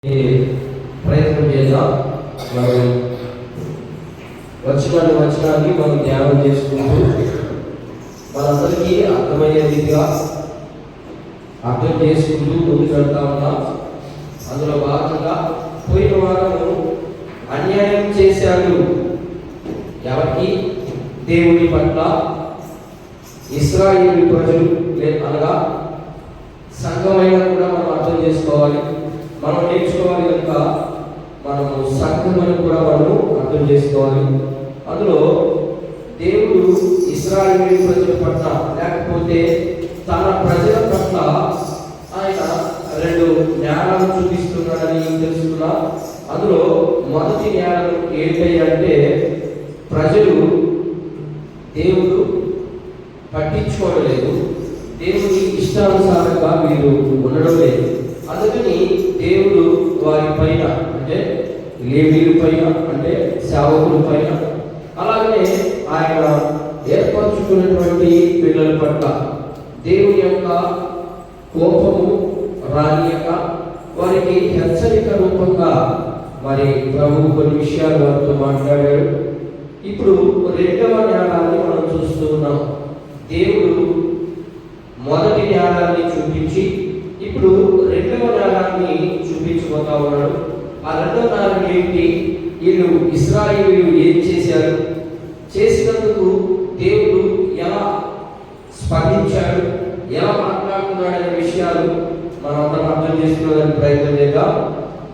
ప్రయత్నం చేద్దాం. మనం వచనాన్ని మనం ధ్యానం చేసుకుంటూ మనందరికీ అర్థమయ్యే రీతిగా అర్థం చేసుకుంటూ ముందుకు వెళ్తా ఉన్నాం. అందులో భాగంగా పోయిన వారము అన్యాయం చేశాడు ఎవరికి? దేవుని పట్ల ఇశ్రాయేలు ప్రజలు అనగా సంఘమైనా కూడా మనం అర్థం చేసుకోవాలి. మనం నేర్చుకోవాలి కనుక మనము సంఘమని కూడా మనము అర్థం చేసుకోవాలి. అందులో దేవుడు ఇశ్రాయేలు ప్రజల పట్ల లేకపోతే తన ప్రజల పట్ల ఆయన రెండు జ్ఞానాలు చూపిస్తున్నాడని తెలుసుకున్నా. అందులో మొదటి జ్ఞానం ఏంటంటే ప్రజలు దేవుడు పట్టించుకోవడం, దేవుని ఇష్టానుసారంగా మీరు ఉండడం లేదు. అందుకని దేవుడు వారి పైన అంటే లేవీయుల పైన అంటే సేవకుల పైన అలాగనే ఆయన ఏర్పరచుకున్నటువంటి పిల్లల పట్ల దేవుని యొక్క కోపము రానియక వారికి హెచ్చరిక రూపంగా మరి ప్రభు కొన్ని విషయాలు వారితో మాట్లాడాడు. ఇప్పుడు రెండవ జ్ఞానాన్ని మనం చూస్తూ ఉన్నాం. దేవుడు మొదటి జ్ఞానాన్ని చూపించి ఇప్పుడు రెండవ జ్ఞానాన్ని చూపించబోతా ఉన్నాడు. ఆ రెండవ జ్ఞానం ఏంటి? వీళ్ళు ఇశ్రాయేలీయులు ఏం చేశారు, చేసినందుకు దేవుడు ఎలా స్పందించాడు, ఎలా మాట్లాడుతున్నాడు అనే విషయాలు మనం అందరం అర్థం చేసుకునేదానికి ప్రయత్నం చేద్దాం.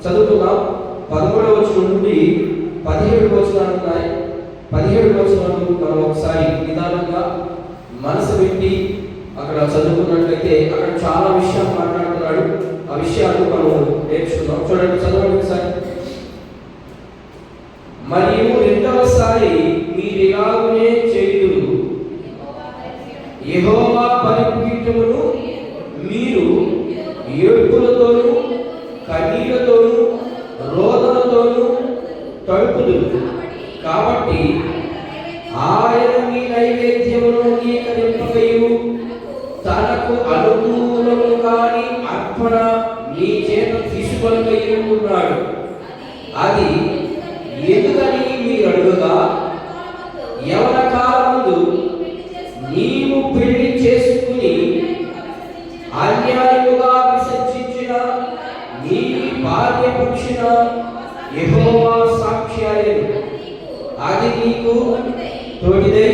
చదువుతున్నాం. 13వ వచనం నుండి 17 వచనాలు ఉన్నాయి. 17 వచనాలు మనం ఒకసారి నిదానంగా మనసు పెట్టి అక్కడ చదువుకున్నట్లయితే అక్కడ చాలా విషయాలు మాట్లాడుతున్నాడు. ఆ విషయాలు మనం నేర్చుకుందాం. చూడండి, చదవండి ఒకసారి. మరియు రెండవసారి మీరు ఇలాగనే చేయుదురు, యెహోవా బలిపీఠమును మీరు ఏడుపులతోనూ కన్నీళ్లతోనూ రోదనతోనూ తడుపుదురు. కాబట్టి ఆయన మీ నైవేద్యమును అంగీకరింపకయు తనకు అనుకూలము కాని అర్పణ మీ చేత తీసుకొనకయు ఉన్నాడు. అది ఎందుకని మీరు అడుగుగా, యవన కాలమందు నీవు పెళ్లి చేసుకుని అన్యాయముగా విసర్జించిన నీ భార్య పక్షిన యెహోవా సాక్షియాయను. అది నీకు తోటిదై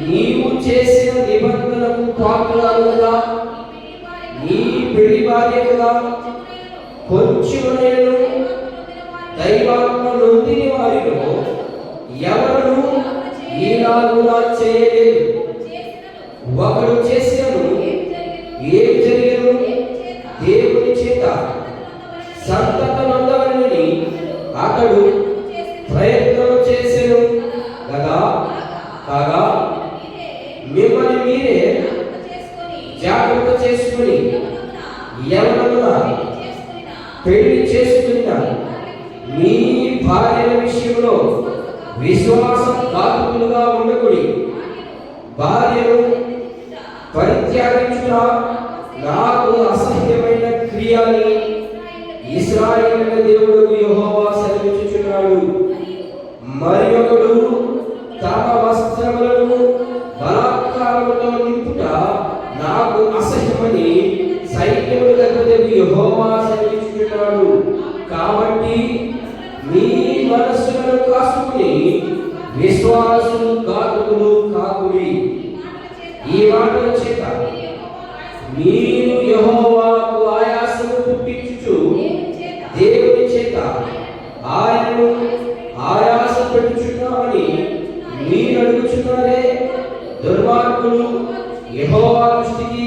నీవు చేసిన నిబంధనకు పాత్రలుగా నీ పెళ్లి భార్యగా కొంచెమునైను దైవాత్మ నొందిన వారిలో ఎవరు ఈనాడుగా చేయలేదు. ఒకడు చేసినను ఏం జరిగను? దేవుని చేత సంతత నొందవలని అతడు ప్రయత్నం చేసెను కదా. కాగా మిమ్మల్ని మీరే జాగ్రత్త చేసుకుని యవ్వనమున పెళ్లి చేసుకున్న మీ భార్యల విషయంలో విశ్వాసఘాతకులుగా ఉండకుడి. భార్యను పరిత్యాగించుట నాకు అసహ్యమైన క్రియ అని ఇశ్రాయేలు దేవుడు యెహోవా సెలవిచ్చుచున్నాడు. మరి ఒకడు తమ వస్త్రములను బలాత్కారముతో నింపుట నాకు అసహ్యమని సైన్యముల అధిపతి యెహోవా సెలవిచ్చుచున్నాడు. కాబట్టి మీ మనస్సులను కాసుకుని విశ్వాసులు ఘాతకులు కాకుడి. ఈ మాటల చేత మీరు యెహోవాకు ఆయాసము పుట్టించుచు దేవుని చేత ఆయనను ఆయాస పెట్టుచున్నామని మీరు అడుగుచున్నారే. దుర్మార్గులు యెహోవా దృష్టికి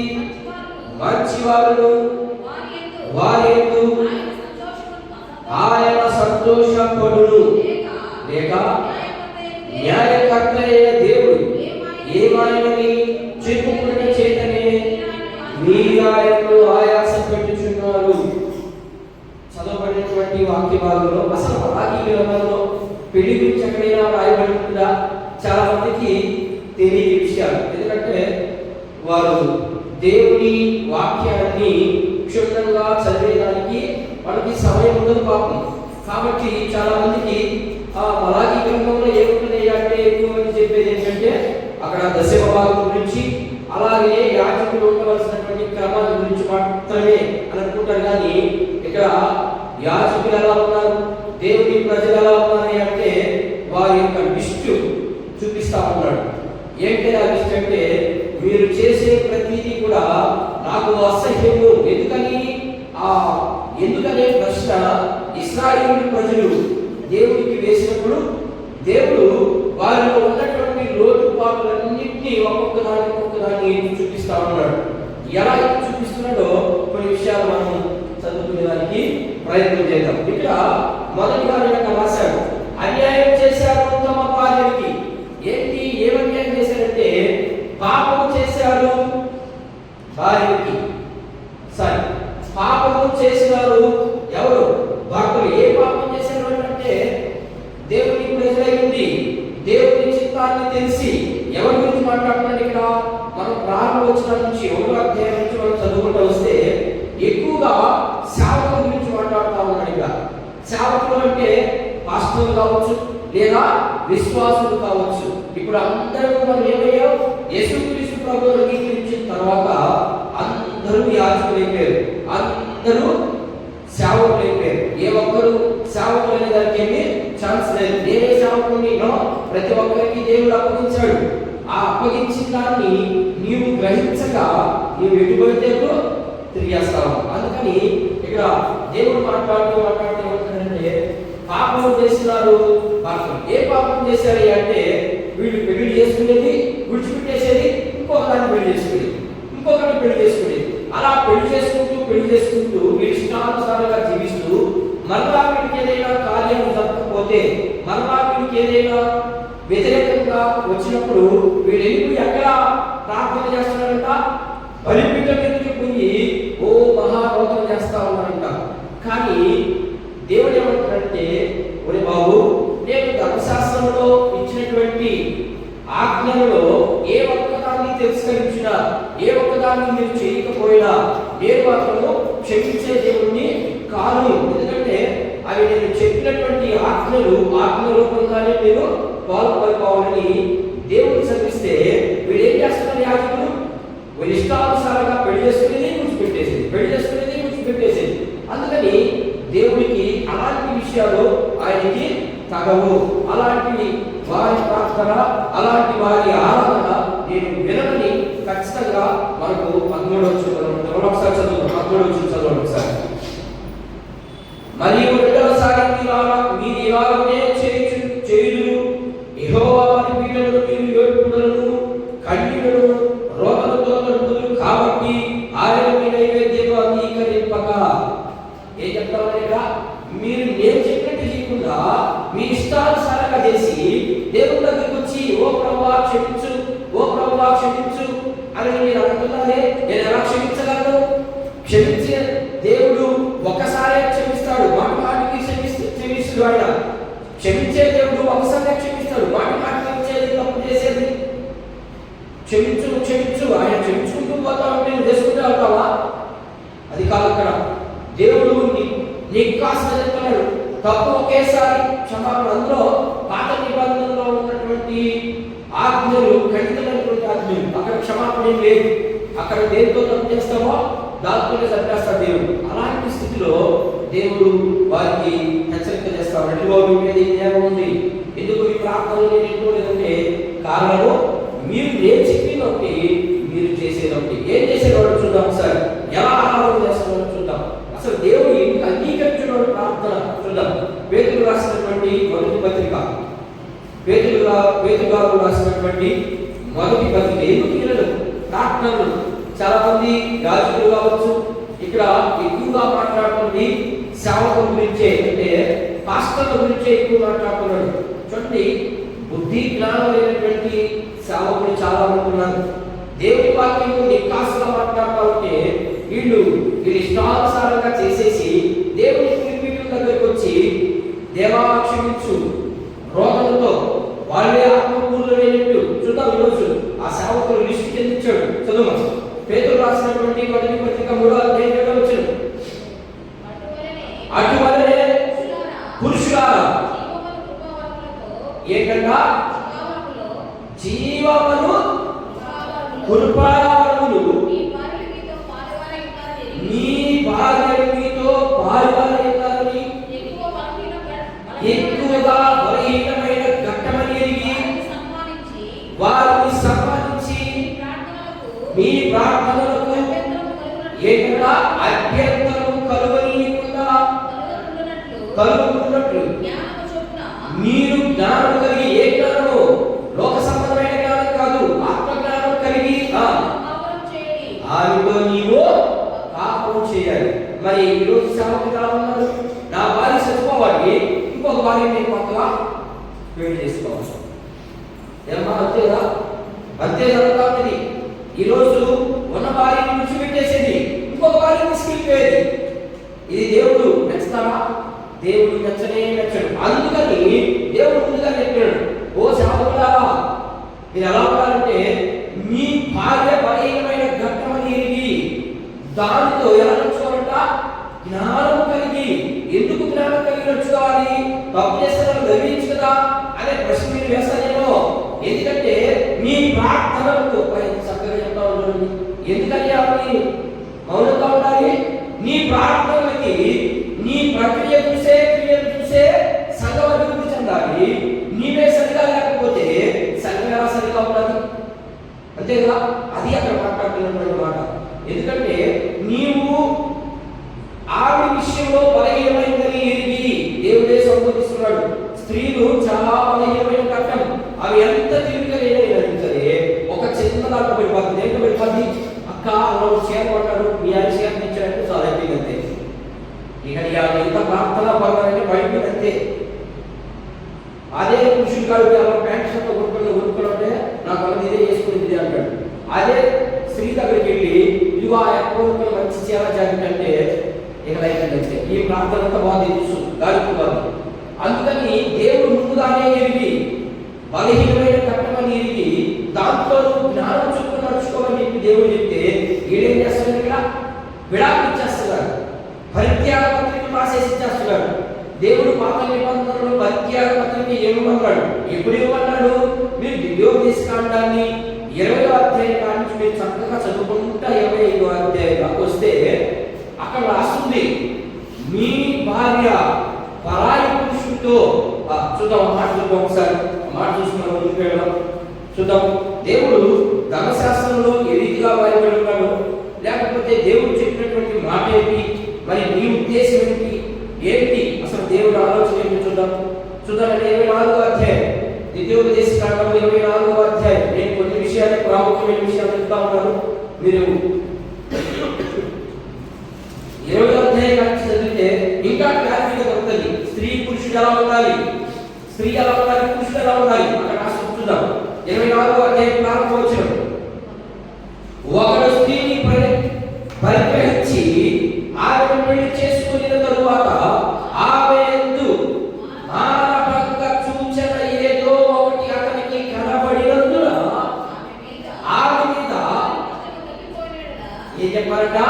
మంచివారును వారి యందు ఆయన సంతోషపడును. లేక న్యాయకర్త అయిన దేవుడు ఏమాయనని చెప్పుకున్న చేతనే మీరు ఆయనను ఆయాస పెట్టుచున్నారు. చదవబడినటువంటి వాక్య భాగంలో అసలు ఆది గ్రంథంలో పెళ్లి గురించి ఎక్కడైనా రాయబడుతుందా? చాలా మందికి తెలియని విషయాలు. ఎందుకంటే వారు దేవుని వాక్యాన్ని క్షుణ్ణంగా చదివేదానికి వాళ్ళకి సమయం ఉండదు పాపం. కాబట్టి చాలా మందికి ఆ మలాఖీ గ్రంథంలో ఏముంటుంది అంటే ఎక్కువ మంది చెప్పేది ఏంటంటే అక్కడ దశమ భాగం గురించి, అలాగే యాజకులు ఉండవలసినటువంటి క్రమాల గురించి మాత్రమే అని అనుకుంటారు. కానీ ఇక్కడ యాజకులు ఎలా ఉన్నారు, దేవుని ప్రజలు ఎలా ఉన్నారు అంటే వారి యొక్క లిస్టు చూపిస్తా ఉన్నాడు. ఏంటి ఆ లిస్ట్ అంటే, మీరు చేసే ప్రతిదీ కూడా నాకు అసహ్యము. ఎందుకనే ప్రశ్న ఇశ్రాయేలు ప్రజలు దేవుడికి వేసినప్పుడు దేవుడు వారిలో ఉన్నటువంటి లోటుపాట్లన్నింటినీ ఒక్కొక్కదాన్ని చూపిస్తా ఉన్నాడు. ఎలా చూపిస్తున్నాడో కొన్ని విషయాలు మనం చదువుకునేదానికి ప్రయత్నం చేద్దాం. ఇక్కడ మొదటిగా నేను రాశాడు, అన్యాయం చేశారు తమ భార్యకి. ఏంటి, ఏమన్యాయం చేశారంటే పాపము చేశారు భార్యకి. సరే, పాపము చేసినారు ఎవరు? భర్తలు. ఏ పాపం చేశారు అంటే దేవుని ప్రజలై ఉంది, దేవుని చిత్తాన్ని తెలిసి. ఎవరి గురించి మాట్లాడుతున్నాడు ఇక్కడ? మనం ప్రారంభ వచనం నుంచి 1వ అధ్యాయం నుంచి మనం చదువుకుంటూ వస్తే ఎక్కువగా సేవకుల గురించి మాట్లాడుతూ ఉన్నాడు. ఇక్కడ సేవకులు అంటే పాస్టర్లు కావచ్చు, లేదా విశ్వాసులు కావచ్చు. ఇప్పుడు అందరూ మనం ఏమయ్యాం, యేసుక్రీస్తు ప్రభువును అంగీకరించిన తర్వాత అందరూ యాజకులైపోయారు, అందరూ సేవకులైపోయారు. ఏ ఒక్కరు సేవకులు అనే దానికి ఏమీ ఛాన్స్ లేదు. నేనే సేవకుని, ప్రతి ఒక్కరికి దేవుడు అప్పగించాడు. ఆ అప్పగించిన దాన్ని నీవు గ్రహించగా నీవు ఎటుబడితే తిరిగేస్తావు. అందుకని ఇక్కడ దేవుడు మాట్లాడుతూ ఏమంటాడంటే పాపం చేస్తున్నారు భర్తలు. ఏ పాపం చేశారు అంటే వీళ్ళు పెళ్లి చేసుకునేది, విడిచిపెట్టేసేది, ఇంకొకరిని పెళ్లి చేసుకునేది, ఇంకొకరిని పెళ్లి చేసుకునేది. అలా పెళ్లి చేసుకుంటూ వీళ్ళు ఇష్టానుసారంగా జీవిస్తూ మరలా వీడికి ఏదైనా కార్యం జరగకపోతే, మరలా వీడికి ఏదైనా వ్యతిరేకంగా వచ్చినప్పుడు వీళ్ళు ఎక్కడ ప్రార్థన చేస్తున్నారంట? బలిపీఠం మీదకి పోయి ఓ మహారోధన చేస్తా ఉన్నారంట. కానీ దేవుడు ఏమంటాడంటే, ఒరే బాబు, నేను ధర్మశాస్త్రంలో ఇచ్చినటువంటి ఆజ్ఞలలో ఏ ఒక్కదాన్ని తిరస్కరించినా, ఏ ఒక్కదాన్ని మీరు చేయకపోయినా నేను మాత్రము క్షమించే దేవుడిని కాను. ఎందుకంటే అవి నేను చెప్పినటువంటి ఆజ్ఞ రూపంగానే నేను పాల్పడిపోవాలని దేవుడు చదివిస్తే వీడు ఏం చేస్తున్నారు? యాజకులు వీళ్ళు ఇష్టానుసారంగా పెళ్లి చేసుకునేది, విడిచిపెట్టేసేది. అందుకని దేవుడికి అలాంటి విషయాలు ఆయనకి తగవు. అలాంటి వారి ప్రార్థన, అలాంటి వారి ఆరాధన నేను వినని ఖచ్చితంగా మనకు 13వ వచనం ఒకసారి చదవండి ఒకసారి. మరియు రెండవసారి మీరు ఇలాగనే చేయుదురు, యెహోవా బలిపీఠమును మీరు ఏడుపులను కన్నీళ్లను రోదనతో తడుపుదురు. కాబట్టి ఆయన మీ నైవేద్యము అంగీకరింపక. ఏం చెప్తామని ఇక్కడ? మీరు నేను చెప్పినట్టు చేయకుండా మీ ఇష్టానుసారంగా చేసి దేవుని దగ్గరికి వచ్చి ఓ ప్రభువా క్షమించు అని మీరు అనుకున్నారే, నేను ఎలా క్షమించగలను? క్షమించే దేవుడు ఒకసారే క్షమిస్తాడు, మాటికి క్షమిస్తాడు. ఆయన క్షమించే దేవుడు ఒకసారి క్షమిస్తాడు, మాటికి తప్పు చేసేది క్షమించు ఆయన క్షమించుకుంటూ పోతా ఉంటే నువ్వు చేసుకుంటూ వెళ్తావా? అది కాదు. అక్కడ దేవుడు నీకు కాసిన చెప్తున్నాడు, తప్పు ఒకేసారి క్షమాపణ. అందులో పాత నిబంధనలో ఉన్నటువంటి ఆజ్ఞలు, ఖండితమైనటువంటి ఆజ్ఞలు, అక్కడ క్షమాపణ లేదు. అక్కడ దేనితో తప్పు చేస్తామో దాంతోనే చంపేస్తాడు దేవుడు. అలాంటి స్థితిలో దేవుడు వారికి హెచ్చరిక చేస్తాడు, అటుగా మీ మీద న్యాయం ఉంది. ఎందుకు ఈ ప్రార్థనలు నేను ఎన్నుకోలేదంటే కారణము మీరు నేను చెప్పినప్పుడు మీరు చేసేదంటే. ఏం చేసేవాడు చూద్దాం ఒకసారి, ఎలా ఆరాధన చేస్తున్నాడో చూద్దాం. అసలు దేవుడు ఎందుకు అంగీకరించిన ప్రార్థన చూద్దాం. పేతురు రాసినటువంటి మొదటి పత్రిక, పేతురు గారు రాసినటువంటి మొదటి పత్రిక. ఎందుకు ఈయన ప్రార్థనలు చాలా మంది యాజకులు కావచ్చు ఇక్కడ ఎక్కువగా మాట్లాడుతుంది సేవకుల గురించే, అంటే పాస్టర్ల గురించే ఎక్కువ మాట్లాడుతున్నాడు. చూడండి, బుద్ధి జ్ఞానం లేనటువంటి సేవకులు చాలా మంది ఉన్నారు. దేవుని వాక్యం నికాసుగా మాట్లాడుతూ ఉంటే వీళ్ళు ఇష్టానుసారంగా చేసేసి దేవుని బలిపీఠం దగ్గరికి వచ్చి దేవా క్షమించు రోగంతో వాళ్ళే ఆత్మపూర్ణమైనట్టు. చూద్దాం ఈరోజు ఆ సేవకులు లిస్టు చెందించాడు. చదువు పేతురు రాసినటువంటి మొదటి పత్రిక 3వ అధ్యాయం 7వ వచనం. పురుషులారా ఏంటంట? జీవమును కృపావరములు నీ భార్యలు మీతో పాలువారని ఎక్కువగా బలహీనమైన ఘట్టమని ఎరిగి వారిని సన్మానించి మీ ప్రార్థనలకు ఏంటంటే అభ్యంతరం కలుగనీయకుండా కలుగుతున్నట్లు మీరు జ్ఞానం కలిగి, ఏ జ్ఞానము? లోక సంబంధమైన జ్ఞానం కాదు, ఆత్మ జ్ఞానం కలిగి ఆమెతో నీవు కాపురం చేయాలి. మరి ఈరోజు సేవకులు ఎలా ఉన్నారు? నా భార్య చచ్చిపోవాలి, ఇంకొక భార్య నేను కొత్తగా పెళ్లి చేసుకోవాలి. ఏమన్నా అంతేదా? అంతే జరుగుతా ఉన్నది. ఈరోజు ఉన్న భార్యని విడిచిపెట్టేసేది, ఇంకొక భార్యని తీసుకెళ్ళిపోయేది. ఇది దేవుడు మెచ్చుతాడా? దేవుడు మెచ్చనే మెచ్చడు. అందుకని దేవుడు ముందుగా చెప్పాడు, ఓ సేవకులారా మీరు ఎలా ఉండాలంటే మీ భార్య బలహీనమైన ఘట్టమని ఎరిగి దానితో ఎలా నడుచుకోవాలంట? జ్ఞానం కలిగి. ఎందుకు జ్ఞానం కలిగి నడుచుకోవాలి? తప్పు చేస్తారని గర్వించు కదా అనే ప్రశ్న మీరు వేస్తారేమో. ఎందుకంటే మీ ప్రార్థనలకు చక్కగా చెప్తా ఉండండి. ఎందుకని ఆమె మౌనంగా ఉండాలి? నీ ప్రార్థనలకి, నీ ప్రక్రియ చూసే, క్రియలు చూసే సంఘం అభివృద్ధి చెందాలి. నీవే సరిగా లేకపోతే సంఘం ఎలా సరిగా ఉండాలి? అంతేగా? అది అక్కడ మాట్లాడుతున్నటువంటి మాట. ఎందుకంటే నీవు ఆవిడ విషయంలో బలహీనమైందని ఎరిగి దేవుడే సంబోధిస్తున్నాడు. స్త్రీలు చాలా బలహీనమైన ఘట్టం. అవి ఎంత తిరిగిన సరే ఒక చిన్న దాంట్లో పడిపోతుంది. దేంట్లో పడిపోద్ది? అక్క వాళ్ళు చేరమంటారు, మీ ఆయన చేర్పించారంటే చాలా అయిపోయింది అంతే. ఇక ఎంత ప్రార్థన పడాలంటే బయట అంతే. అదే పురుషుడు కాదు ప్యాంట్ షర్ట్ కొనుక్కుంటే నాకు అలా ఇదే చేసుకుని అంటాడు. అదే స్త్రీ దగ్గరికి వెళ్ళి ఇదిగో ఆ ఎక్కువ మంచి చీర జాకెట్ అంటే ఇక లైఫ్ అంతే. ఈ ప్రార్థన అంతా బాగుంది, చూసు గాలికి బాగుంది. అందుకని దేవుడు ముందుగానే ఎరిగి బలహీనమైన కట్టమని ఎరిగి దాంట్లో జ్ఞానం చుట్టూ నడుచుకోమని చెప్పి దేవుడు చెప్తే ఏడేం చేస్తున్నాడు? ఇక్కడ విడాకులు ఇచ్చేస్తున్నాడు, పరిత్యాగ పత్రిక రాసేసి ఇచ్చేస్తున్నాడు. దేవుడు పాత నిబంధనలో పరిత్యాగ పత్రిక ఏమన్నాడు? ఎప్పుడు ఇవ్వమన్నాడు? మీరు ద్వితీయోపదేశకాండాన్ని 20వ అధ్యాయం నుంచి మీరు చక్కగా చదువుకుంటా 25వ అధ్యాయం వస్తే అక్కడ రాస్తుంది, మీ భార్య పరాయి పురుషుడితో చూద్దాం. మాట చూద్దాం, ఒకసారి మాట చూసుకున్నాం, ముందుకు వెళ్ళడం చూద్దాం. దేవుడు ధర్మశాస్త్రంలో ఏ రీతిగా వాయిబడి ఉన్నాడు, లేకపోతే దేవుడు చెప్పినటువంటి మాట ఏంటి, మరి నీ ఉద్దేశం ఏంటి, అసలు దేవుడు ఆలోచన ఏంటి చూద్దాం. 24వ అధ్యాయం, ద్వితీయోపదేశకాండం 24వ అధ్యాయం. నేను కొన్ని విషయాలు, ప్రాముఖ్యమైన విషయాలు చెప్తా ఉన్నాను. మీరు 20వ అధ్యాయం చదివితే ఇంకా క్లారిటీగా దొరుకుతుంది. స్త్రీ పురుషుడు ఎలా ఉండాలి, స్త్రీ ఎలా ఉండాలి, పురుషుడు ఎలా ఉండాలి అక్కడ రాసి చూద్దాం. 24వ అధ్యాయం ప్రారంభవచనం, ఒకడు స్త్రీని పరిగ్రహించి ఆమెను పెళ్లి చేసుకున్న తరువాత ఆమె యందు మానవంగా సూచన ఏదో ఒకటి అతనికి కనబడినందున ఆమె మీద ఏం చెప్పారట?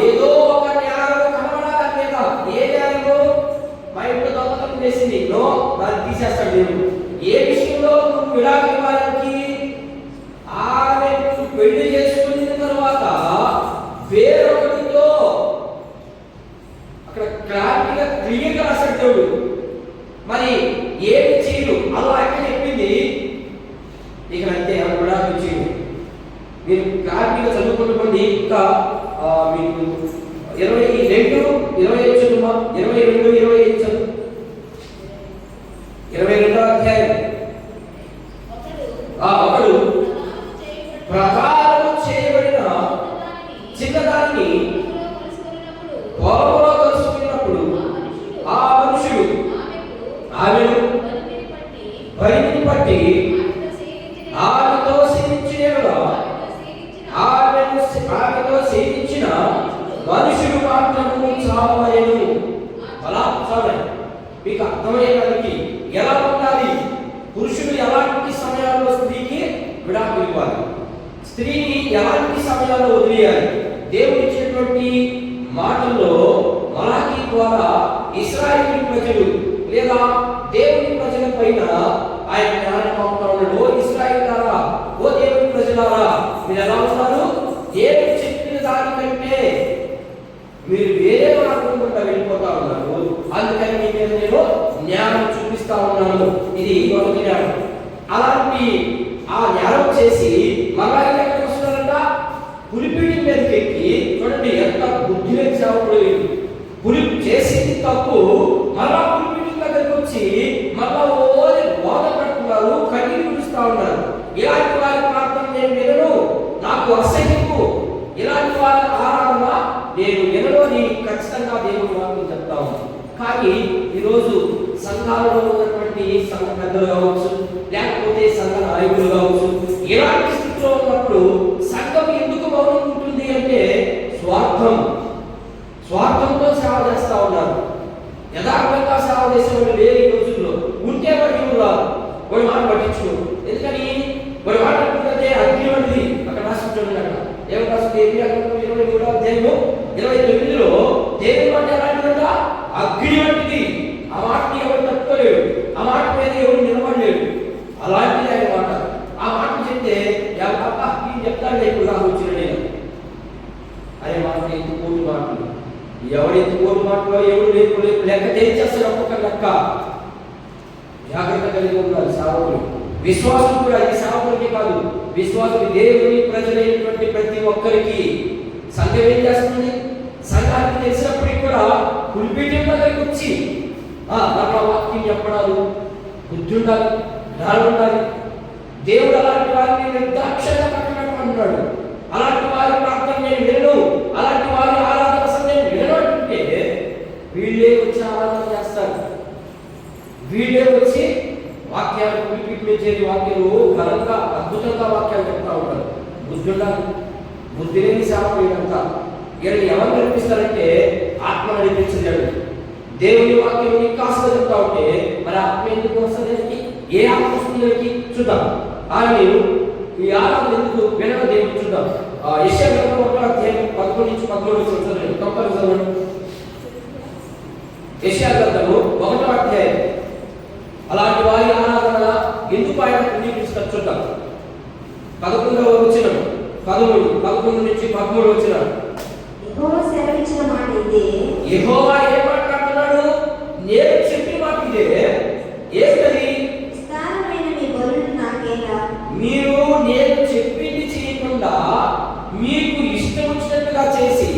ఏదో ఒక న్యాయం కనబడాలి మీద. ఏ న్యాయము? మా ఇంట్లో దొంగతనం చేసింది, నో, దాన్ని తీసేస్తాడు దేవుడు. ఏ విషయంలో నువ్వు విడాకులు ఇవ్వడానికి? ఆమె పెళ్లి చేసుకున్న తర్వాత వేరొకటితో, అక్కడ క్లారిటీగా క్లియర్గా రాశాడు దేవుడు. మరి ఏమి చేయరు అలా ఎక్కడ చెప్పింది? ఇక అంతే, అది విడాకులు చేయరు. మీరు క్లారిటీగా చదువుకుంటుకోండి. ఇంకా మీకు 22, 25 చదువు, 22, 25 చదువు. 22వ అధ్యాయం. ఒకడు ప్రకారం చేయబడిన చిన్నదాన్ని పొలంలో కలుసుకున్నప్పుడు ఆ మనుషుడు ఆమెను భరిని పట్టి ఆమెతో సేవించిన మనుషుడు మాత్రము చావలేను. అలా చావలేదు. మీకు అర్థమయ్యేదానికి ఎలా ఉండాలి? పురుషుడు ఎలాంటి సమయాల్లో స్త్రీకి విడాకులు ఇవ్వాలి, స్త్రీని ఎలాంటి సమయాల్లో వదిలేయాలి? దేవుడు ఇచ్చినటువంటి మాటల్లో మలాఖీ ద్వారా ఇశ్రాయేలు ప్రజలు లేదా దేవుని ప్రజల పైన ఆయన జ్ఞానం పంపుతా ఉన్నాడు. ఓ ఇశ్రాయేలులారా, ఓ దేవుని ప్రజలారా, మీరు ఎలా ఉన్నారు? దేవుడు చెప్పిన దానికంటే మీరు వేరే మార్గం గుండా వెళ్ళిపోతా ఉన్నారు. అందుకని మీ మీద నేను జ్ఞానం చూపిస్తా ఉన్నాను. ఇది మొదటి జ్ఞానం. అలాంటి ఆ జ్ఞానం చేసి మళ్ళా ఎక్కడికి వస్తున్నారంట? పులిపీడి మీదకి ఎక్కి, చూడండి ఎంత బుద్ధి లేని సేవకుడు. పులి చేసింది తప్పు, మళ్ళా పులిపీడి దగ్గరికి వచ్చి మళ్ళా బోధ పెట్టుకున్నారు, కన్నీరు పిలుస్తా ఉన్నారు. ఇలాంటి వారి ప్రార్థన నేను వినను, నాకు అసహ్యము, ఇలాంటి వారి ఆరాధన నేను వినను అని ఖచ్చితంగా దేవుని వాక్యం చెప్తా ఉన్నాను. కానీ ఈరోజు సంఘాలలో ఉన్నటువంటి సంఘ పెద్దలు కావచ్చు, లేకపోతే సంఘ నాయకులు కావచ్చు, ఇలాంటి స్థితిలో ఉన్నప్పుడు సంఘం ఎందుకు మౌనం ఉంటుంది అంటే స్వార్థంతో సేవ చేస్తా ఉన్నారు. యథార్థంగా సేవ చేసేవాళ్ళు లేని రోజుల్లో ఉంటే వాడు రాదు, వాడు మాట పట్టించుకోడు. ఎందుకని వాడు మాట పట్టుకుంటే అగ్ని వంటిది. అక్కడ రాసించండి, అక్కడ ఏమి రాస్తుంది? 23వ అధ్యాయము 29లో దేవుని మాట ఎలాంటిదంట? అగ్ని వంటిది. ఆ మాటని ఎవరు తట్టుకోలేడు, ఆ మాట మీద ఎవరు నిలబడలేడు. అలాంటిది ఆయన మాట. ఆ మాట చెప్తే చెప్తాడు, ఇప్పుడు నాకు వచ్చిన నేను అనే మాట ఎత్తుకోటి మాటలు. ఎవడు ఎత్తుకోటి మాటలో ఎవడు లెక్క తెచ్చేస్తాడు, ఒక్కొక్క లెక్క. జాగ్రత్త కలిగి ఉండాలి సేవకులు. విశ్వాసం కూడా ఇది సేవకులకి కాదు, విశ్వాసులు దేవుని ప్రజలైనటువంటి ప్రతి ఒక్కరికి. సంఘం ఏం చేస్తుంది? సంఘానికి తెలిసినప్పటికీ కూడా పులిపీఠం దగ్గరికి వచ్చి మన వాక్యం చెప్పడాలు, బుద్ధి ఉండాలి, జ్ఞానం ఉండాలి. దేవుడు అలాంటి వారిని నిర్దాక్షంగా పట్టమంటున్నాడు. అలాంటి వారి ప్రార్థన నేను వినను, అలాంటి వారి ఆరాధన అసలు నేను వినను అంటే వీళ్ళే వచ్చి ఆరాధన చేస్తారు. వీళ్ళే వచ్చి వాక్యాలు పులిపీఠం చేరి వాక్యాలు ఘనంగా అద్భుతంగా వాక్యాలు చెప్తా ఉంటారు. బుద్ధి ఉండాలి, బుద్ధి లేని సేవకులంతా వీళ్ళని ఎవరు నడిపిస్తారంటే ఆత్మ నడిపించలేడు. దేవుని వాక్యం కాస్త చెప్తా ఉంటే మరి ఆత్మ ఎందుకు వస్తుంది? ఏ ఆత్మ వస్తుంది? చూద్దాం. ఆయన ఈ ఆరాధన ఎందుకు వినక దేవుడు చూద్దాం. యెషయా గ్రంథం 1వ అధ్యాయం 11 నుంచి 13 చదువుతాను. కంపల్సరీ యెషయా గ్రంథము 1వ అధ్యాయం. అలాంటి వారి ఆరాధన ఎందుకు ఆయన పుణ్యపిస్తారు చూద్దాం. 11వ వచనం 11 నుంచి 13 వచనం. యెహోవా సెలవిచ్చిన మాట ఇదే. యెహోవా ఏం మాట్లాడుతున్నాడు? నేను చెప్పిన మాట ఇదే. ఏంటది? విస్తారమైన మీ బలులు నాకేలా? మీరు నేను చెప్పింది చేయకుండా మీకు ఇష్టం వచ్చినట్టుగా చేసి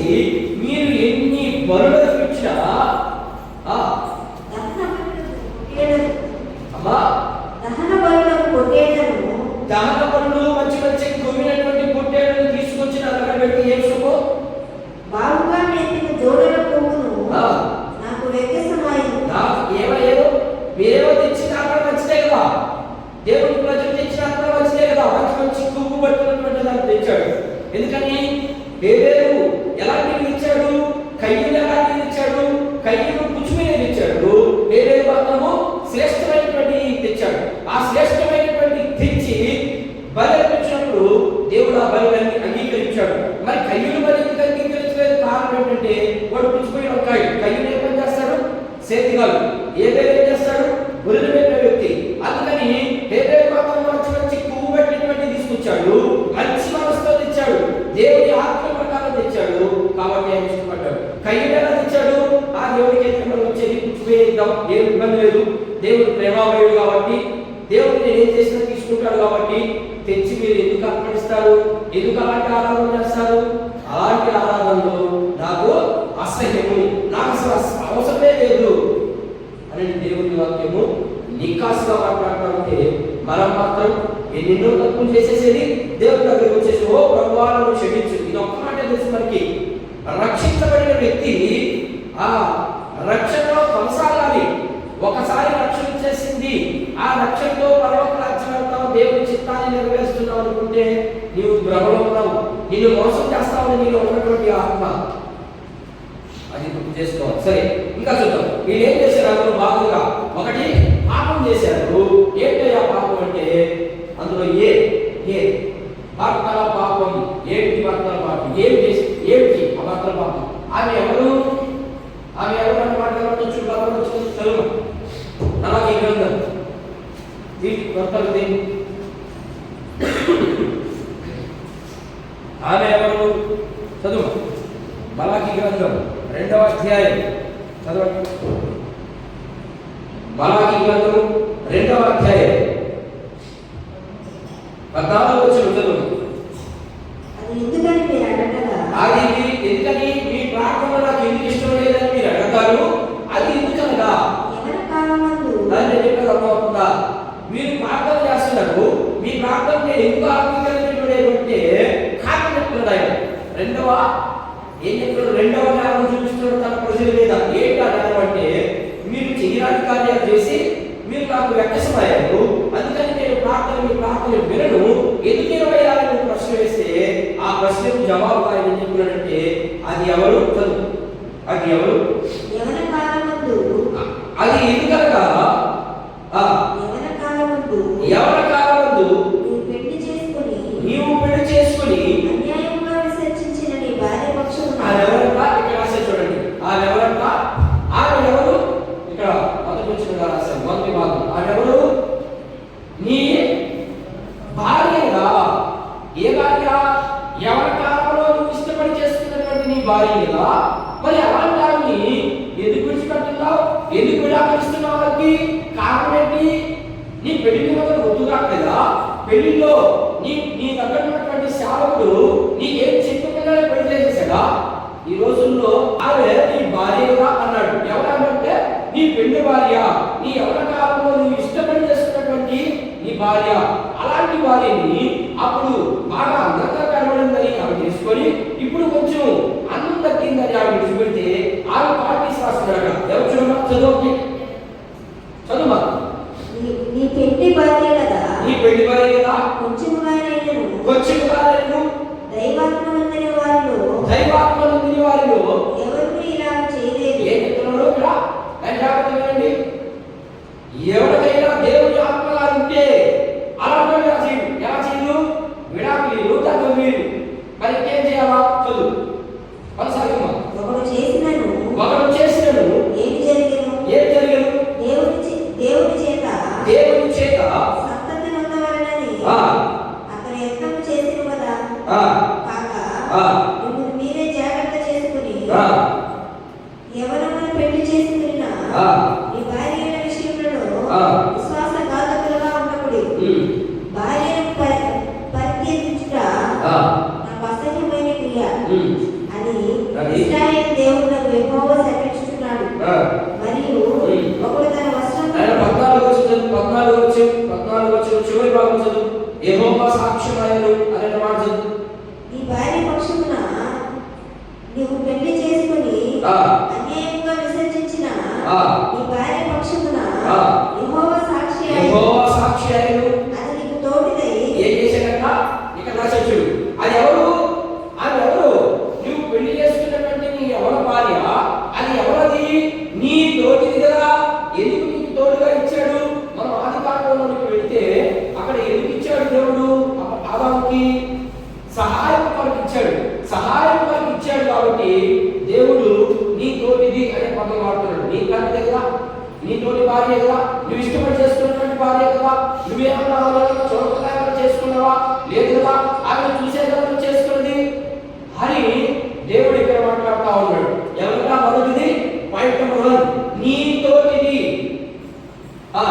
మీరు ఎన్ని బలులకు ఇచ్చినా దహన బలులు మంచి మంచి కొమ్మినటువంటి పొట్టేళ్ళను తీసుకొచ్చి అక్కడ పెట్టి ఏం శుభో బాగుగా మెత్తిన జోడల కొమ్మును నాకు వ్యత్యాసమైంది. నాకు ఏమయ్యారు? మీరేమో తెచ్చిన అక్కడ మంచిదే కదా, దేవుడి ప్రజలు తెచ్చిన అక్కడ మంచిదే కదా, మంచి మంచి కొమ్ము పట్టినటువంటి దాన్ని తెచ్చాడు. ఎందుకని? హేబేరు ఎలాంటివి ఇచ్చాడు? కయ్యూరు ఎలాంటివి ఇచ్చాడు? కయ్యూరు పుచ్చుమీద ఇచ్చాడు. హేబేరు మాత్రము శ్రేష్టమైనటువంటి తెచ్చాడు. ఆ శ్రేష్టమైనటువంటి తెచ్చి బలి అర్పించినప్పుడు దేవుడు ఆ బలిని అంగీకరించాడు. మరి కయ్యూరు బలి ఎందుకు అంగీకరించలేదు? కారణం ఏంటంటే వాడు పుచ్చిపోయిన ఒక కయ్యూరు ఏం పని చేస్తాడు? సేతిగాడు. హేబేరు ఏం చేస్తాడు? బురద పెట్టిన వ్యక్తి. అందుకని హేబేరు మాత్రం మంచి మంచి పువ్వు పెట్టినటువంటి తీసుకొచ్చాడు, మంచి మనసుతో తెచ్చాడు, దేవుని ఆత్మ ప్రకారం తెచ్చాడు. కాబట్టి ఆయన ఇష్టపడ్డాడు. కయ్యూరు ఎలా తెచ్చాడు? ఆ దేవుడికి మనం వచ్చేది పుచ్చిపోయేద్దాం, దేవుడు ఇబ్బంది లేదు, దేవుడు ప్రేమామయుడు కాబట్టి దేవుడు నేను ఏం చేసినా తీసుకుంటాడు కాబట్టి తెచ్చి మీరు ఎందుకు అర్పణిస్తారు? ఎందుకు అలాంటి ఆరాధన చేస్తారు? అలాంటి ఆరాధనలో నాకు అసహ్యము, నాకు అవసరమే లేదు అని దేవుని వాక్యము నికాసుగా మాట్లాడుతూ ఉంటే మనం మాత్రం ఎన్నెన్నో తప్పులు చేసేసేది దేవుని దగ్గరికి వచ్చేసి ఓ ప్రభువా నన్ను క్షమించు. ఇది ఒక్క మాట తెలుసు మనకి. రక్షించబడిన వ్యక్తి ఆ రక్షణలో కొనసాగాలి. ఒకసారి రక్షణ చేసింది, ఆ రక్షణతో పరలోక రాజ్యం వెళ్తావు, దేవుని చిత్తాన్ని నెరవేరుస్తున్నావు అనుకుంటే నీవు భ్రమలో ఉన్నావు, నిన్ను మోసం చేస్తావని నీలో ఉన్నటువంటి ఆత్మ అది గుర్తు చేసుకోవాలి. సరే, ఇంకా చూద్దాం. వీళ్ళు ఏం చేశారు? అందులో భాగంగా ఒకటి పాపం చేశారు. ఏంటి ఆ పాపం అంటే అందులో భర్తల పాపం. ఏంటి భర్తల పాపం? ఏమిటి ఆ భర్తల పాపం? ఆమె ఎవరు? ఆమె ఎవరు అని మాట్లాడుతూ చదువు. మలాకి గ్రంథం కొత్తది. ఆమె ఎవరు? చదువు. మలాకి గ్రంథం 2వ అధ్యాయం చదవండి. మలాకి గ్రంథం 2వ అధ్యాయం 14వ వచనం చదువు. అది ఎందుకని మీరు అడగగా, అది ఎందుకని మీ ప్రార్థన నాకు ఎందుకు ఇష్టం లేదని మీరు అడగతారు. అది ఎందుకనగా ఎవరి కాలమందు దాన్ని చెప్పేది అర్థమవుతుందా? మీరు ప్రార్థన చేస్తున్నారు. మీ ప్రార్థన నేను ఎందుకు ఆత్మీయమైనటువంటి కారణం చెప్తున్నాడు ఆయన. ఏం చెప్తున్నాడు? 2వ జ్ఞానం చూపిస్తున్నాడు తన ప్రజల మీద. ఏంటి ఆ జ్ఞానం అంటే, మీరు చేయరాని కార్యాలు చేసి మీరు నాకు వ్యక్తమయ్యారు, అందుకని నేను మీ ప్రార్థన వినను. ఎందుకు వేయాలని ప్రశ్న వేస్తే ఆ ప్రశ్నకు జవాబు ఆయన ఏం చెప్తున్నాడంటే, అది ఎవరు? అది ఎవరు? ఎవరి కాలమందు అది ఎందుకనగా ఎవరి కాలమందు నీవు పెళ్లి చేసుకుని అన్యాయంగా విసర్జించిన నీ భార్య పక్షమున. ఆమెవరంట ఇక్కడ రాసే చూడండి. ఆమెవరంట? ఆమె ఎవరు? ఇక్కడ మొదటి వచ్చిన రాశారు మొదటి భాగం. ఆమెవరు? నీ భార్యగా. ఏ భార్య? ఎవరి కాలంలో నువ్వు ఇష్టపడి చేసుకున్నటువంటి నీ భార్యగా. మరి అలాంటి ఆమెని ఎందుకు విడిచిపెట్టున్నావు? ఎందుకు విడాకులిస్తున్నావు? వాళ్ళకి కారణం ఏంటి? నీ పెళ్లి మీద ఒత్తుగా కదా. పెళ్లిలో నీ దగ్గర ఉన్నటువంటి సేవకుడు నీకేం చెప్పకుండా పెళ్లి చేసేసాడా? ఈ రోజుల్లో ఆమె నీ భార్యగా అన్నాడు. ఎవరంటే నీ పెళ్లి భార్య, నీ ఎవరి కాలంలో నువ్వు ఇష్టపడి చేసుకున్నటువంటి నీ భార్య. అలాంటి భార్యని అప్పుడు బాగా అందంగా కనబడిందని ఆమె చేసుకొని ఇప్పుడు కొంచెం అందం తగ్గిందని ఆమె విడిచిపెడితే ఆమె పార్టీస్ రాస్తున్నాడు. ఎవరు చూడమా? చదువు. నీ పెళ్లి భార్య కదా. నీ పెళ్లి భార్య కదా. కొంచెముగానైనను దైవాత్మ పొందిన వారిలో ఎవరు ఇలా చేయలేదు. ఏం చెప్తున్నాడు ఇక్కడ? జాగ్రత్తగా ఎవరికైనా దేవుని ఆత్మగా ఉంటే అలాంటి ఎలా చేయదు? విడాకులు తగ్గ మీరు మరి ఇంకేం చేయాలా? చదువు. కొనసాగమ్మా. ఒకడు చేసినను ఏమి జరిగను? దేవుని చేత సంతతి నొందవలనని అతను యత్నము చేసిన కదా. కాక మిమ్మల్ని మీరే జాగ్రత్త చేసుకుని ఎవరన్నా పెళ్లి చేసుకున్నా ఈ భార్యల విషయంలో విశ్వాసఘాతకులుగా ఉన్నప్పుడు భార్యను పరిత్యజించుట నాకు అసహ్యమైన క్రియ అని ఇశ్రాయేలు దేవుడు యెహోవా శపించుచున్నాడు. మరియు ఒకడు తన వస్త్రం 14 చివరి భాగం చదువు. యెహోవా సాక్ష్యమాయను అనే మాట చదువు. ఈ భార్య పక్షమున నీవు పెళ్లి చేసుకుని అన్యాయంగా విసర్జించిన ఈ భార్య పక్షమున యెహోవా సాక్షి అయ్యను. అది నీకు తోటిదై ఏం చేశాడంట? ఇక్కడ రాశాడు చూడు. అది ఎవరు? అది ఎవరు? నువ్వు పెళ్లి చేసుకున్నటువంటి నీ ఎవరి భార్య? అది ఎవరది? నీ తోటిది కదా. ఎందుకు నీకు తోడుగా ఇచ్చాడు? మనం ఆది కాలంలోకి వెళ్తే అక్కడ ఎందుకు ఇచ్చాడు దేవుడు? ఆదాముకి సహాయం కొరకు ఇచ్చాడు. కాబట్టి దేవుడు నీ తోటిది అనే పదం వాడుతున్నాడు. నీ కంటే కదా, నీ తోటి భార్య కదా, నువ్వు ఇష్టపడి చేసుకున్నటువంటి భార్య కదా. నువ్వేమన్నా చూడకుండా చేసుకున్నావా? లేదు కదా. ఆమె చూసే కదా నువ్వు చేసుకున్నది అని దేవుడు ఇక్కడ మాట్లాడుతూ ఉన్నాడు. ఎవరిగా? మొదటిది పాయింట్ నెంబర్ 1 నీ తోటిది.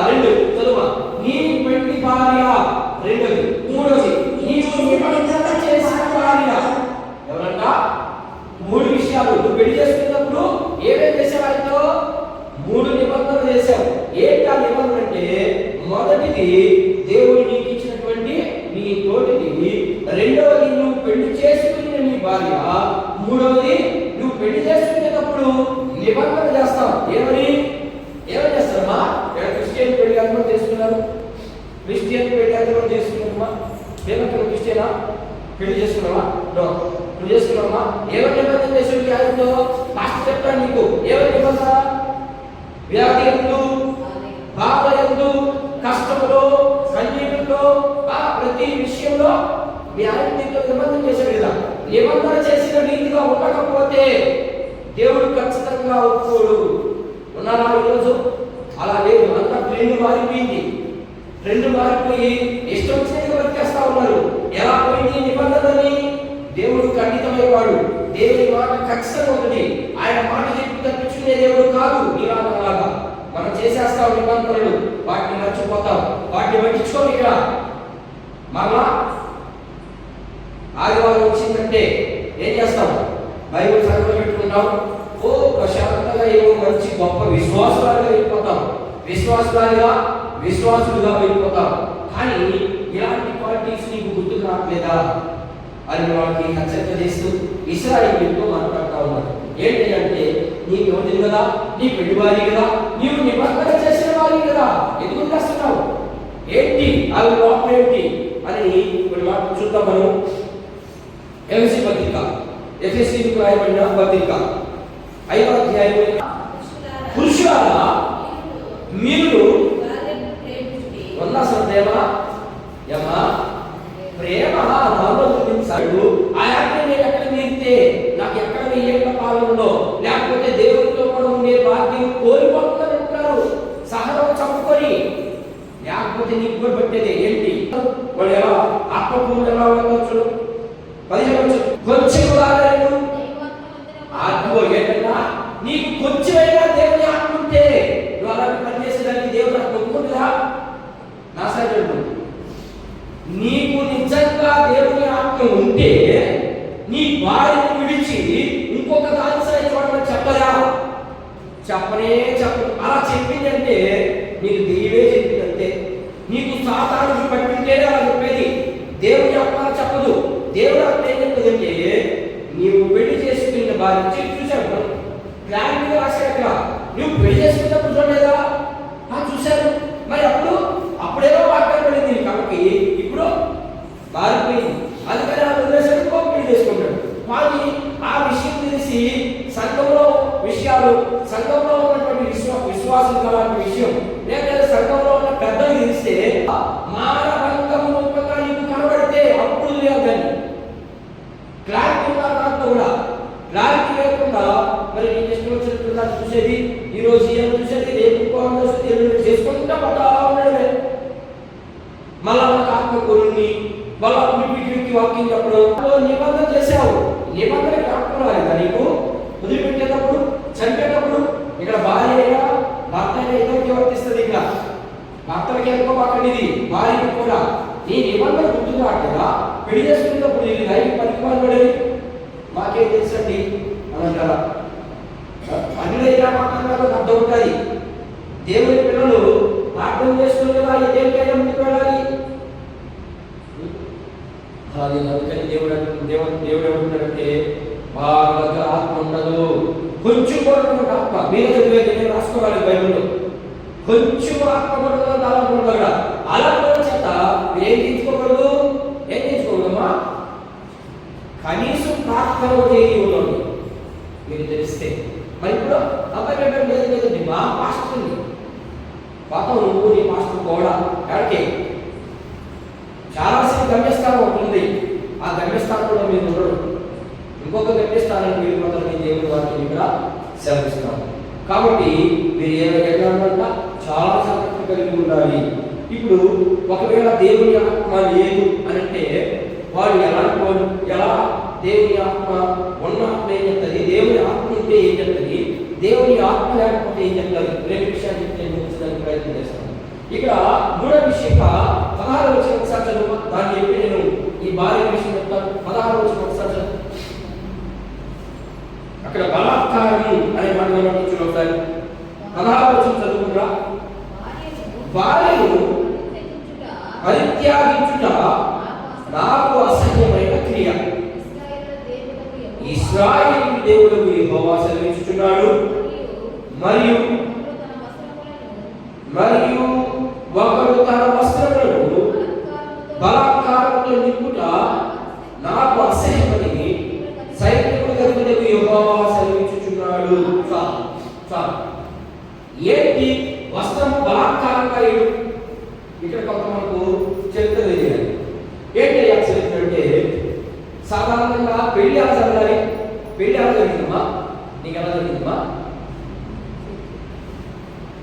2 చదువు. నీ పెళ్లి భార్య. 2ది. 3ది చేసిన భార్య. ఎవరంట? 3 విషయాలు. నువ్వు పెళ్లి చేసుకున్నప్పుడు ఏమేం చేసావు? ఆయనతో 3 నిబంధనలు చేశావు. ఏంటి ఆ నిబంధన అంటే, మొదటిది దేవుడు నీకు ఇచ్చినటువంటి నీ తోటిది. 2వది నువ్వు పెళ్లి చేసుకున్న నీ భార్య. 3వది నువ్వు పెళ్లి చేసుకునేటప్పుడు నిబంధన చేస్తావు. ఏమని చేస్తారమ్మా? క్రిస్టియన్ పెళ్లి అందరూ చేసుకున్నారు. ఏమంటారు? క్రిస్టియనా పెళ్లి చేసుకున్నావా? నువ్వు చేసుకున్నావా? ఏమని నిబంధన చేసేది? ఆయనతో మాస్టర్ చెప్తాను నీకు. ఏమని నిబంధన? వ్యాధి ఎందు, బాధ ఎందు, కష్టంలో, కన్నీటిలో, ప్రతి విషయంలో మీ ఆయన నీతో నిబంధన చేశాడు కదా. నిబంధన చేసిన రీతిగా ఉండకపోతే దేవుడు ఖచ్చితంగా ఒప్పుకోడు. ఉన్నారా ఈరోజు? అలా లేదు, అంతా ట్రెండ్ మారిపోయింది. ట్రెండ్ మారిపోయి ఇష్టం వచ్చినట్టుగా బతికేస్తా ఉన్నారు. ఎలా పోయింది నిబంధనని? దేవుడు ఖండితమైనవాడు, దేవుని మాట ఖచ్చితంగా ఉంటుంది. ఆయన మాట చెప్పి తప్పించుకునే దేవుడు కాదు. నీలాగా మనం చేసేస్తాం నిబంధనలు, వాటిని మర్చిపోతాం, వాటిని పట్టించుకోం. ఇక్కడ మళ్ళా ఆదివారం వచ్చిందంటే ఏం చేస్తాం? బైబిల్ చదువు పెట్టుకుంటాం. ఓ ప్రశాంతంగా ఏమో మంచి గొప్ప విశ్వాసులుగా వెళ్ళిపోతాం, విశ్వాసులుగా వెళ్ళిపోతాం. కానీ ఇలాంటి క్వాలిటీస్ నీకు గుర్తుకు రావట్లేదా అని వాళ్ళకి హెచ్చరిక చేస్తూ ఇశ్రాయేలుతో మాట్లాడుతూ ఉన్నారు. ఏంటి అంటే, నీకు యోధుడు కదా, నీ పెట్టువారి కదా, నీవు నిబంధన చేసిన వారి కదా, ఎందుకు చేస్తున్నావు? ఏంటి అవి లోపం ఏంటి అని కొన్ని మాటలు చూద్దాం మనం. ఎఫెసీ పత్రిక, ఎఫెసీకి రాయబడిన పత్రిక 5వ అధ్యాయం. పురుషులారా మీరు ప్రేమ నాలో చూపించాడు. ఆ యాత్ర నేను ఎక్కడ మీరితే నాకు ఎక్కడ ఏళ్ళ కాలంలో లేకపోతే దేవుడితో కూడా ఉండే భాగ్యం కోల్పోతుందంటారు. సహనం చంపుకొని లేకపోతే నీకు కూడా పట్టేది ఏంటి? వాళ్ళు ఎలా ఆత్మపూర్ణ ఎలా ఉండవచ్చు? 15 కొంచెం ఆత్మ ఏంటన్నా, నీకు కొంచెమైనా దేవుని ఆత్మ ఉంటే నువ్వు అలాంటి పని చేసేదానికి దేవుడు నాకు ఒప్పుకుంటుందా? నా సైడ్ నీకు నిజంగా దేవుని ఆత్మ ఉంటే నీ భార్యను విడిచి ఇంకొక దాని సైడ్ చూడమని చెప్పరా? చెప్పనే చెప్పదు. అలా చెప్పిందంటే నీకు దేవుడే చెప్పిందంటే, నీకు సాతాను పట్టింటేనే అలా చెప్పేది. దేవుని ఆత్మ చెప్పదు. దేవుడు ఆత్మ ఏం చెప్తుందంటే, నీవు పెళ్లి చేసుకున్న భార్య చూశాను క్లారిటీగా రాశాడు అక్కడ. నువ్వు పెళ్లి చేసుకున్నప్పుడు చూడలేదా? చూశాను. మరి అప్పుడేమో వాక్యం పడింది కాబట్టి ఇప్పుడు మారిపోయింది. అందుకని ఆ ఉద్దేశం పెళ్లి చేసుకుంటాడు. కానీ ఆ విషయం తెలిసి సంఘంలో విషయాలు, సంఘంలో ఉన్నటువంటి విశ్వాసం కలాంటి విషయం లేదా సంఘంలో ఉన్న పెద్దలు తెలిస్తే మానవంగం రూపంగా నీకు కనబడితే అప్పుడు లేదని క్లారిటీ ఉన్న దాంట్లో కూడా క్లారిటీ లేకుండా మరి నేను ఇష్టం వచ్చినట్టు చూసేది, ఈ రోజు ఏం చూసేది, రేపు చేసుకుంటా పట్టా ఉండడమే. మళ్ళా మనకు ఆత్మకూరుని మళ్ళా పిలిపి వాక్యం చెప్పడం. నిబంధన చేసావు, నిబంధన కాకుండా నీకు వదిలిపెట్టేటప్పుడు చంపేటప్పుడు ఇక్కడ భార్య అయినా భర్త అయినా ఇద్దరికి వర్తిస్తుంది. ఇక్కడ భర్తలకి అనుకోబాకండి, ఇది భార్యకి కూడా. నీ నిబంధన గుర్తుగా కదా పెళ్లి చేసుకునేటప్పుడు ఇది లైఫ్ పనికి పడేది మాకేం తెలుసండి అని అంటారా? అన్నిలైనా మాట్లాడాలో అర్థం ఉంటుంది. దేవుని పిల్లలు ప్రార్థన చేసుకునే వాళ్ళు దేనికైనా ముందుకు వెళ్ళాలి. అందుకని దేవుడు ఏమంటాడంటే, బాగా ఆత్మ ఉండదు, కొంచెం కూడా ఆత్మ. మీరు చదివేది రాసుకోవాలి బైబిల్లో. కొంచెం ఆత్మ కూడా అలా ఉండగా అలా చేత మీరు ఏం తీసుకోకూడదు, ఏం తీసుకోకూడదమ్మా? కనీసం ప్రార్థన చేయకూడదు మీకు తెలిస్తే. మరి ఇప్పుడు అబ్బాయి లేదండి, మా పాస్టర్ ఉంది పాతం, నువ్వు నీ పాస్టర్ కూడా ఎక్కడికి చాలాసేపు గమ్యస్థానం ఉంటుంది. ఆ గమ్యస్థానంలో మీరు ఉండడు, ఇంకొక గమ్యస్థానానికి వెళ్ళిపోతారని దేవుడు వాటిని ఇక్కడ సెలవిస్తాము. కాబట్టి మీరు ఏమైనా చాలా జాగ్రత్త కలిగి ఉండాలి. ఇప్పుడు ఒకవేళ దేవుని ఆత్మ లేదు అని అంటే వాడు ఎలాంటి వాడు? ఎలా దేవుని ఆత్మ ఉన్న ఆత్మ ఏం చెప్తుంది, దేవుని ఆత్మ ఉంటే ఏం చెప్తుంది, దేవుని ఆత్మ లేకపోతే ఏం చెప్తారు? 2 విషయాలు చెప్తే ముగించడానికి ప్రయత్నం చేస్తాను. ఇక్కడ 3వ విషయం 16వ వచనం ఒకసారి చదువు. దాన్ని చెప్పి నేను ఈ భార్య విషయం చెప్తాను. 16వ వచనం ఒకసారి చదువు. అక్కడ బలాత్కారం అనే మాట ఒకసారి 16వ వచనం చదువుకుంటా. భార్యను పరిత్యాగించుట నాకు అసహ్యమైన క్రియ. ఇశ్రాయేలు దేవుడు యెహోవా సెలవిస్తున్నాడు, మరియు ఒకడు తన వస్త్రములను బలాత్కారముతో నింపుట నాకు అసహ్యమని సైనికుడు కలుగుటకు యెహోవా సెలవిస్తున్నాడు. ఏంటి వస్త్రం బలాత్కారంగా? ఇక్కడ కొంత మనకు చరిత్ర తెలియాలి. ఏంటి చరిత్ర అంటే, సాధారణంగా పెళ్లి ఎలా జరగాలి? పెళ్లి ఎలా జరిగిందమ్మా? నీకు ఎలా జరిగిందమ్మా?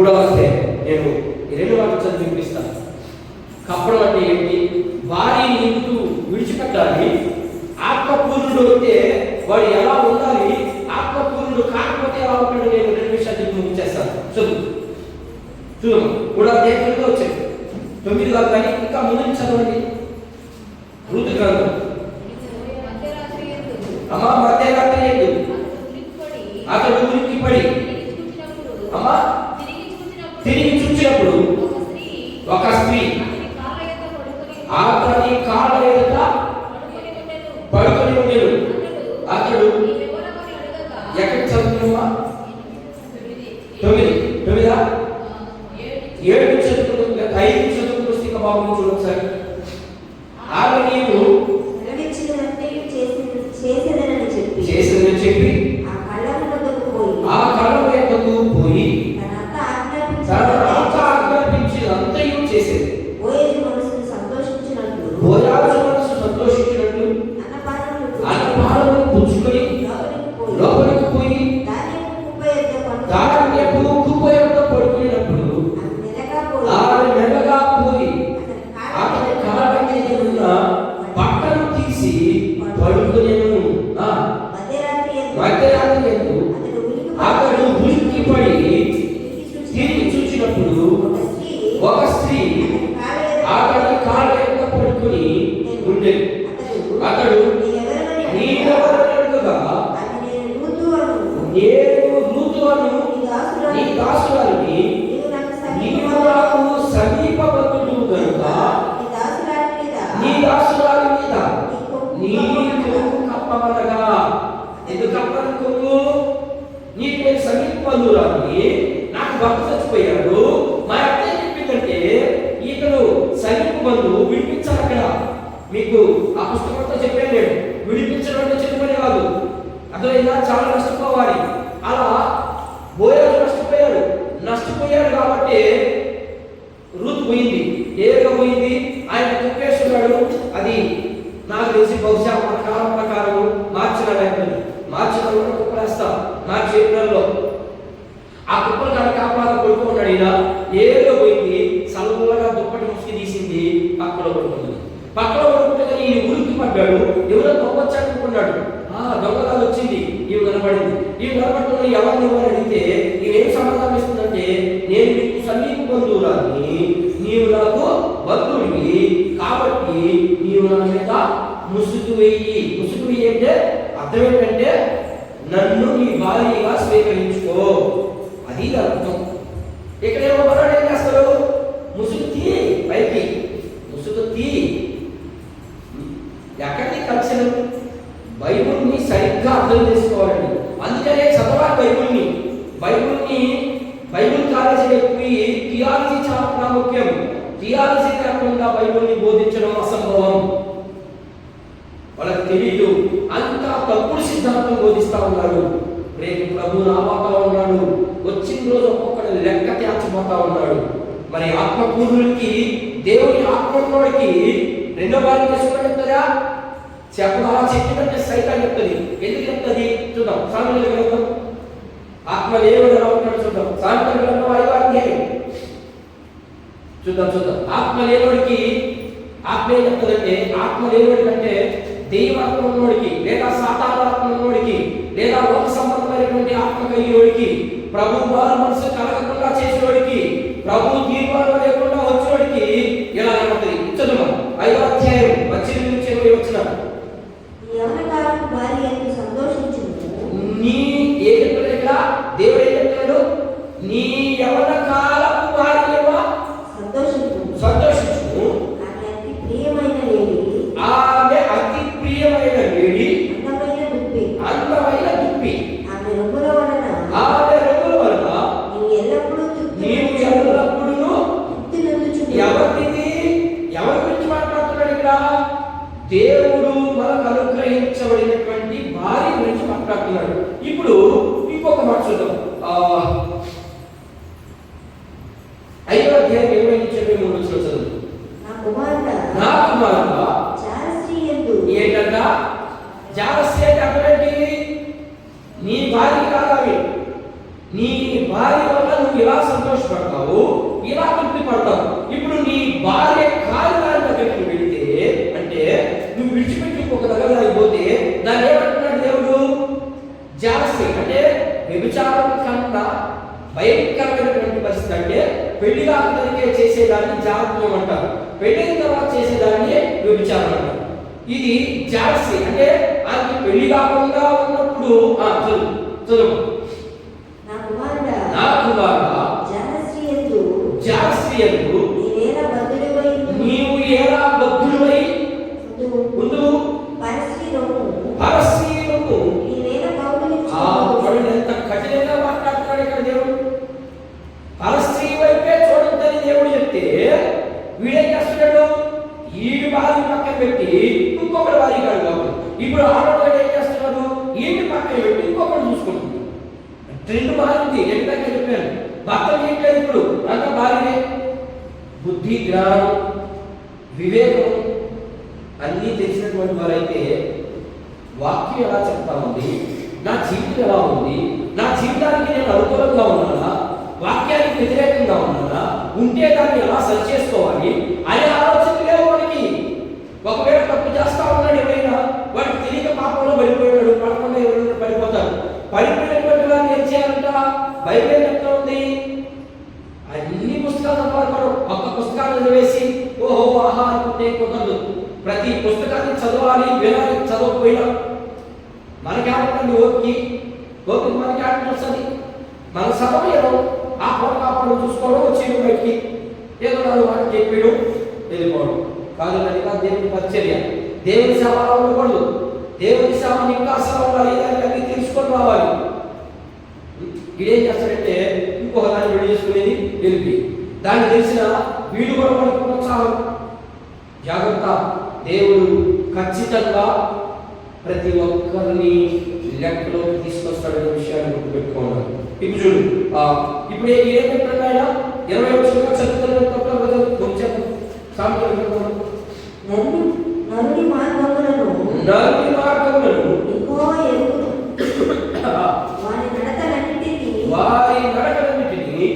మూడవ అధ్యాయం నేను ఈ 2 వాక్యాలు చదివి వినిపిస్తాను. కప్పడం అంటే ఏంటి? భార్యని ఎందుకు విడిచిపెట్టాలి? ఆత్మపూర్ణుడు అంటే వాడు ఎలా ఉండాలి? ఆత్మపూర్ణుడు కాకపోతే ఎలా ఉంటాడు? నేను 2 విషయాలు చెప్పి ముగించేస్తాను. చూద్దాం. 3వ అధ్యాయంలో వచ్చాయి 9 దాకా, కానీ ఇంకా ముందు నుంచి చదవండి. రూతు గ్రంథం. అమ్మా మధ్యరాత్రి ఎందు అతడు ఉలిక్కిపడి అమ్మా తిరిగి చూచినప్పుడు ఒక స్త్రీ అతని కాళ్ళ ఎదుట పడుకొని ఉండేను. అతడు ఎక్కడ చదువుతున్నా? 9 7 చదువుకున్న 5 చదువుకున్న పుస్తక భాగం చూడండి సార్. ఆమె నీవు చేసేదని చెప్పి ఆ కళ్ళం ఎక్కకు పోయి తన ఆజ్ఞాపించినంతయు చేసేది. బోయాజు మనసు సంతోషించినట్లు అన్నపానము పుచ్చుకొని లోపలికి పోయి ధాన్యపు కుప్ప యొద్ద పడుకునేటప్పుడు ఆమె మెల్లగా పోయి అతని కాళ్ళ మీద ఉన్న బట్టలు తీసి పడుకునేను. మధ్యరాత్రి ఎందు అతడు ఉలిక్కిపడి తిరిగి చూచినప్పుడు ఒక స్త్రీ అతని కాళ్ళ యొక్క పడుకుని ఉండేది. అతడు నీవెవరనగా నేను రూతు అను నీ దాసురాలిని, నీవు నాకు సమీపబంధుడు కనుక నీ దాసురాలి మీద నీ కొమ్ము కప్పమనగా. ఎందుకు కప్పని కొమ్ము? నీకు నేను సమీపబంధురాలిని, నాకు భర్త చచ్చిపోయాడు. మా అత్త చెప్పిందంటే ఇతను సమీప బంధువు, విడిపించాలి. అక్కడ మీకు ఆ పుస్తకంతో చెప్పాను నేను, విడిపించడం అంటే చెప్పనే కాదు, అర్థమైందా? చాలా నష్టపోవాలి. అలా బోయాజు నష్టపోయాడు కాబట్టి రూతు పోయింది. ఏగా పోయింది? ఆయన చెప్పేస్తున్నాడు. అది నాకు తెలిసి బహుశా మన కాలం ప్రకారం మార్చి నెలలో కుప్పలేస్తాం. మార్చి ఏప్రిల్లో ఆ కుప్పలు కానీ కాపాల పడుకున్నాడు. ఈయన ఏదో పోయింది, సలవులుగా దుప్పటి ముసుగు తీసింది, పక్కలో పడుకుంది. పక్కలో పడుకుంటే ఈయన ఉరికి పడ్డాడు. ఎవరో దొంగొచ్చాడుకున్నాడు. దొంగగాలు వచ్చింది, ఈమె కనబడింది. ఈమె కనబడుతున్న ఎవరిని అడిగితే ఈమెం సమాధానం ఇస్తుందంటే, నేను నీకు సమీప బంధువురాన్ని, నీవు నాకు బంధువుడివి, కాబట్టి నీవు నా మీద ముసుగు వెయ్యి. ముసుగు వెయ్యి అంటే అర్థం ఏంటంటే నన్ను నీ భార్యగా స్వీకరించుకో, అది అర్థం. ఇక్కడేమో మనవాడు ఏం చేస్తాడు? ముసుగు తీ, పైకి ముసుగు తీ. ఎక్కడికి కలిసిన బైబుల్ని సరిగ్గా అర్థం చేసుకోవాలండి. అందుకనే చదవాలి బైబుల్ కాలేజీకి పోయి థియాలజీ చాలా ప్రాముఖ్యం. థియాలజీ కాకుండా బైబుల్ని బోధించడం అసంభవం. వాళ్ళకి తెలియదు, అంతా తప్పుడు సిద్ధాంతం బోధిస్తా ఉన్నాడు. రేపు ప్రభు రాబోతా ఉన్నాడు, వచ్చిన రోజు ఒక్కొక్కటి లెక్క తేల్చిపోతా ఉన్నాడు. మరి ఆత్మపూర్ణుడికి, దేవుని ఆత్మకి 2వ భార్య చెప్తుందా? చెప్పదా? చెప్పినట్టే సైతాన్ చెప్తుంది. ఎందుకు చెప్తుంది? చూద్దాం. సామెతల గ్రంథం. ఆత్మ దేవుడు ఎలా ఉంటాడు చూద్దాం. సామెతల గ్రంథం 5వ అధ్యాయం చూద్దాం. ఆత్మ లేనుడికి ఆత్మ ఏం చెప్తుందంటే, ఆత్మ లేనుడి కంటే దైవాత్మ ఉన్నోడికి, లేదా సాతానాత్మ ఉన్నోడికి, లేదా లోక సంబంధమైనటువంటి ఆత్మ కలిగినోడికి, ప్రభు వారి మనసు కలగకుండా చేసేవాడికి, ప్రభు తీర్మానం లేకుండా వచ్చేవాడికి ఎలా ఉంటుంది? చదువు. 5వ అధ్యాయం 18 నుంచి 20 వచ్చిన నీ ఏ చెప్తాడు? దేవుడు ఏం చెప్తాడు? నీ యవన కాలపు భార్యవా సంతోషించు, ఆమె అతి ప్రియమైన వేడి, అందమైన దుప్పి, ఆమె రంగుల వలన నీవు ఎల్లప్పుడూ ఎవరి గురించి మాట్లాడుతున్నాడు ఇక్కడ? దేవుడు మనకు అనుగ్రహించబడినటువంటి భార్య గురించి మాట్లాడుతున్నాడు. ఇప్పుడు ఇంకొక మాట చూద్దాం. 5వ అధ్యాయం 20 నుంచి 23 చదువు. నా కుమారుడా ఏంటంట? జాలస్య అంటే నీ భార్య కాదావి, నీ భార్య వల్ల నువ్వు ఇలా సంతోషపడతావు, ఇలా తృప్తి పడతావు. ఇప్పుడు నీ భార్య కార్యాల దగ్గరికి వెళితే, అంటే నువ్వు విడిచిపెట్టి ఒక దగ్గర అయిపోతే దాన్ని ఏమంటున్నాడు దేవుడు? జాస్తి. అంటే వ్యభిచారం కన్నా భయంకరమైనటువంటి పరిస్థితి. అంటే పెళ్లి కాకముందే చేసేదాన్ని జాగ్రత్తం అంటారు, పెళ్ళైన తర్వాత చేసేదాన్ని వ్యభిచారం అంటారు. ఇది జాస్తి. అంటే ఆమె పెళ్లి కాకుండా ఉన్నప్పుడు చదువు నా కుమారుడా జాస్త్రియలు నీవు ఎలా బద్ధుడివై ఉండు. పరస్త్రీలకు ఎంత కఠినంగా మాట్లాడుతున్నాడు ఇక్కడ దేవుడు. పరస్త్రీ వైపే చూడొద్దని దేవుడు చెప్తే వీడేం చేస్తున్నాడు? ఈడు వారి పక్కన పెట్టి ఇంకొకటి వారి కాదు కాబట్టి ఇప్పుడు ఆడవాళ్ళు ఏం చేస్తున్నారు? ఈడు పక్కన పెట్టి ఇంకొకటి చూసుకుంటున్నారు. ట్రెండ్ మారింది. ఎందుకంటే చెప్పాను, భర్త చేయట్లేదు ఇప్పుడు, అంత భార్యనే. బుద్ధి, జ్ఞానం, వివేకం అన్నీ తెలిసినటువంటి వారైతే వాక్యం ఎలా చెప్తా ఉంది, నా జీవితం ఎలా ఉంది, నా జీవితానికి నేను అనుకూలంగా ఉన్నానా, వాక్యానికి వ్యతిరేకంగా ఉన్నానా, ఉంటే దాన్ని ఎలా సరి చేసుకోవాలి అనే ఆలోచన లేవు మనకి. ఒకవేళ తప్పు చేస్తా ఉన్నాడు ఎవరైనా, వాడికి తెలియక పాపంలో పడిపోయాడు, పడకుండా ఎవరైనా పడిపోతాడు. పడిపోయినటువంటి వారిని ఏం చేయాలంట? బైబిల్ చెప్తా ఉంది. అన్ని పుస్తకాలు చదవాలి. మనం ఒక్క పుస్తకాన్ని చదివేసి ఓహో ఆహా అనుకుంటే కుదరదు. ప్రతి పుస్తకాన్ని చదవాలి, వినాలి. చదవకపోయినా మనకేమంటుంది? ఓపిక మనకి ఆటలు వస్తుంది. మన సమయంలో ఆ పొరపాటు చూసుకోవడం, వచ్చి బయటికి ఏదో నాలుగు మాటలు చెప్పడం, వెళ్ళిపోవడం కాదు. అది కాదు దేవుని పరిచర్య. దేవుని సేవలో ఉండకూడదు. దేవుని సేవ ఇంకా సేవ ఉండాలి. అన్ని తెలుసుకొని రావాలి. వీడేం చేస్తాడంటే ఇంకొక దాన్ని విడి చేసుకునేది వెళ్ళి దాన్ని తెలిసిన వీడు కూడా మనకు ప్రోత్సాహం. జాగ్రత్త. దేవుడు ఖచ్చితంగా ప్రతి ఒక్కరిని లెక్కలోకి తీసుకొస్తాడనే విషయాన్ని గుర్తుపెట్టుకోవాలి. ఇప్పుడు చూడు, ఇప్పుడు ఏం చెప్పండి ఆయన 20 వచ్చుగా చదువుతున్న కొంచెం నరుని మార్గములను వారి నడకలన్నిటినీ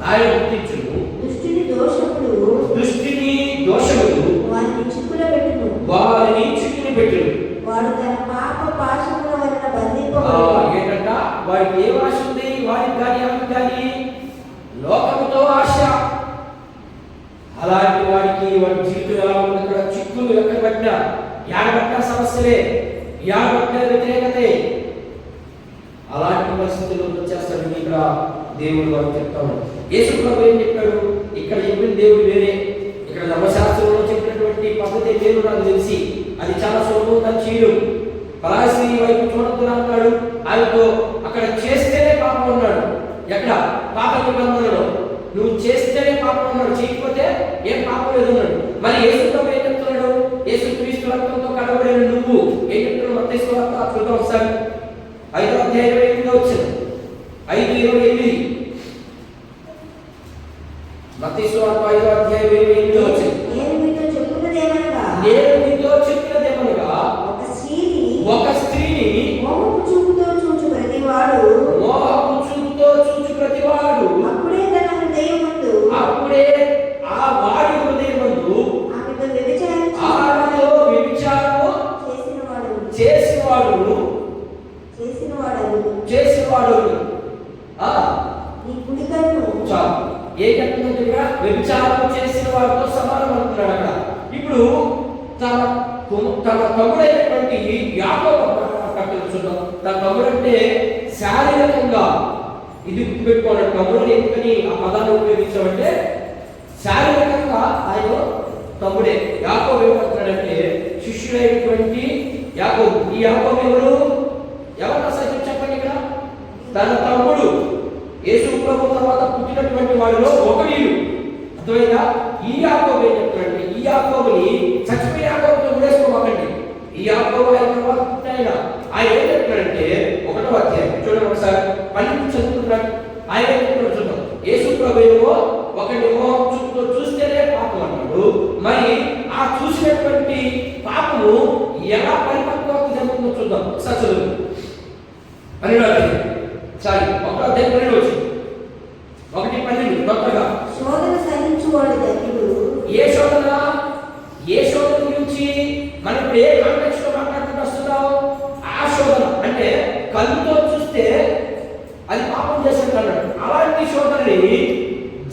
ఆయన గుర్తించును. దృష్టిని దోషములు వారిని చిక్కులు పెట్టును. వాడు తన పాప పాశముల వలన బంధింపబడి ఏంటంట? వాడికి ఏ ఆశ ఉంది? వాడికి కానీ ఆమె కానీ లోకముతో ఆశ. అలాంటి వాడికి వాడి జీవితం ఎలా ఉంది? అక్కడ చిక్కులు ఎక్కడ పట్టినా, యాడబట్టిన సమస్యలే, యాడబట్టిన వ్యతిరేకతే. అలాంటి పరిస్థితుల్లో వచ్చేస్తాడు. ఇక్కడ దేవుడు వారు చెప్తాడు. యేసు ప్రభు ఏం చెప్పాడు? ఇక్కడ చెప్పిన దేవుడు వేరే, ఇక్కడ ధర్మశాస్త్రంలో చెప్పినటువంటి పద్ధతి వేరు. నాకు తెలిసి అది చాలా సులభంగా చేయడం. పరాశ్రీ వైపు చూడొద్దు అన్నాడు. ఆయనతో అక్కడ చేస్తేనే పాపం అన్నాడు. ఎక్కడ? పాప నిబంధనలో నువ్వు చేస్తేనే పాపం అన్నాడు, చేయకపోతే ఏం పాపం లేదు అన్నాడు. మరి యేసు ప్రభు ఏం చెప్తున్నాడు? యేసు క్రీస్తు రక్తంతో కడగబడిన నువ్వు ఏం చెప్తున్నాడు? మత్తయి సువార్త చూద్దాం ఒకసారి. 5వ అధ్యాయం 28వ వచనం. 5:28. మత్తయి సువార్త 5వ అధ్యాయం 28వ వచనం. నేను మీతో చెప్పున్నదేమనగా ఒక స్త్రీని మోహపు చూపుతో చూచు ప్రతివాడు అప్పుడే తన హృదయమందు ఆ వాడి హృదయమందు ఆమెతో వ్యభిచారం చేసినవాడు నీ కుడి కన్ను చాలు. ఏ చెప్తుందంటే వ్యభిచారం చేసిన వాడితో సమానం అంటున్నాడు అక్కడ. ఇప్పుడు తన తమ్ముడైనటువంటి యాకోబు చూద్దాం. తన తమ్ముడు అంటే శారీరకంగా ఇది గుర్తుపెట్టుకోవాలి. తమ్ముడు ఎందుకని ఆ పదాన్ని ఉపయోగించామంటే శారీరకంగా ఆయన తమ్ముడే. యాకోబు ఏమంటున్నాడంటే శిష్యుడైనటువంటి యాకోబు. ఈ యాకోబు ఎవరు సత్యం చెప్పండి ఇక్కడ? తన తమ్ముడు యేసు ప్రభు తర్వాత పుట్టినటువంటి వాడిలో ఒకడు. అర్థమైందా? ఈ యాకోబు ఏం చెప్తున్నాడంటే ఈ యాకోబుని చచ్చిపోయిన యాకోబుతో ఉడేసుకోమాకండి. ఈ యాకోబు ఆయన తర్వాత పుట్టిన ఆయన ఏం చెప్తున్నాడంటే 1వ అధ్యాయం చూడండి ఒకసారి. 12 చదువుతున్నాడు. ఆయన ఏం చెప్తున్నాడు చూద్దాం. యేసు ప్రభు ఒకడేమో చూపుతో చూస్తేనే పాపం అన్నాడు. మరి ఆ చూసినటువంటి పాపము ఎలా పరిపక్వత జరుగుతుందో చూద్దాం. ఒకసారి చదువు. 12వ అధ్యాయం 1వ అధ్యాయం 12వ వచనం. కొత్తగా శోధన సహించువాడు ధన్యుడు. ఏ శోధన గురించి మనం ఇప్పుడు ఏ కాంటెక్స్ట్ లో మాట్లాడుతూ వస్తున్నాం? ఆ శోధన అంటే కళ్ళుతో చూస్తే అది పాపం చేశాడు అన్నాడు. అలాంటి శోధనని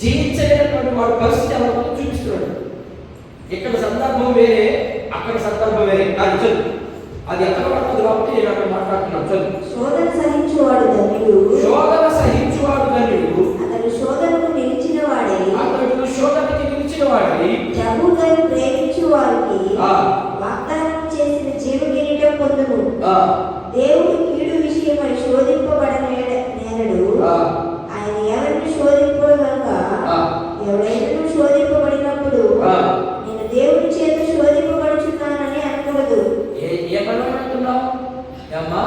జయించలేనటువంటి వాడు పరిస్థితి ఎలా చూపిస్తున్నాడు. ఇక్కడ సందర్భం వేరే, అక్కడ సందర్భం వేరే. అది చదువు, అది ఎక్కడ పడుతుంది కాబట్టి నేను అక్కడ మాట్లాడుతున్నాను. చదువు. శోధన సహించువాడు ధన్యుడు. శోధన సహించువాడు ధన్యుడు. అతడు శోధనకు నిలిచిన వాడే. అతడు శోధనకి నిలిచిన వాడై ప్రభువును ప్రేమించు వారికి వాగ్దానం చేసిన జీవ కిరీటం పొందును. దేవుడు కీడు విషయమై శోధింపబడనేనడు. ఆయన ఎవరిని శోధింపడు కనుక ఎవడైనా శోధింపబడినప్పుడు నేను దేవుడి చేత శోధింపబడుచున్నానని అనకూడదు. ఏమనుకుంటున్నావు అమ్మా?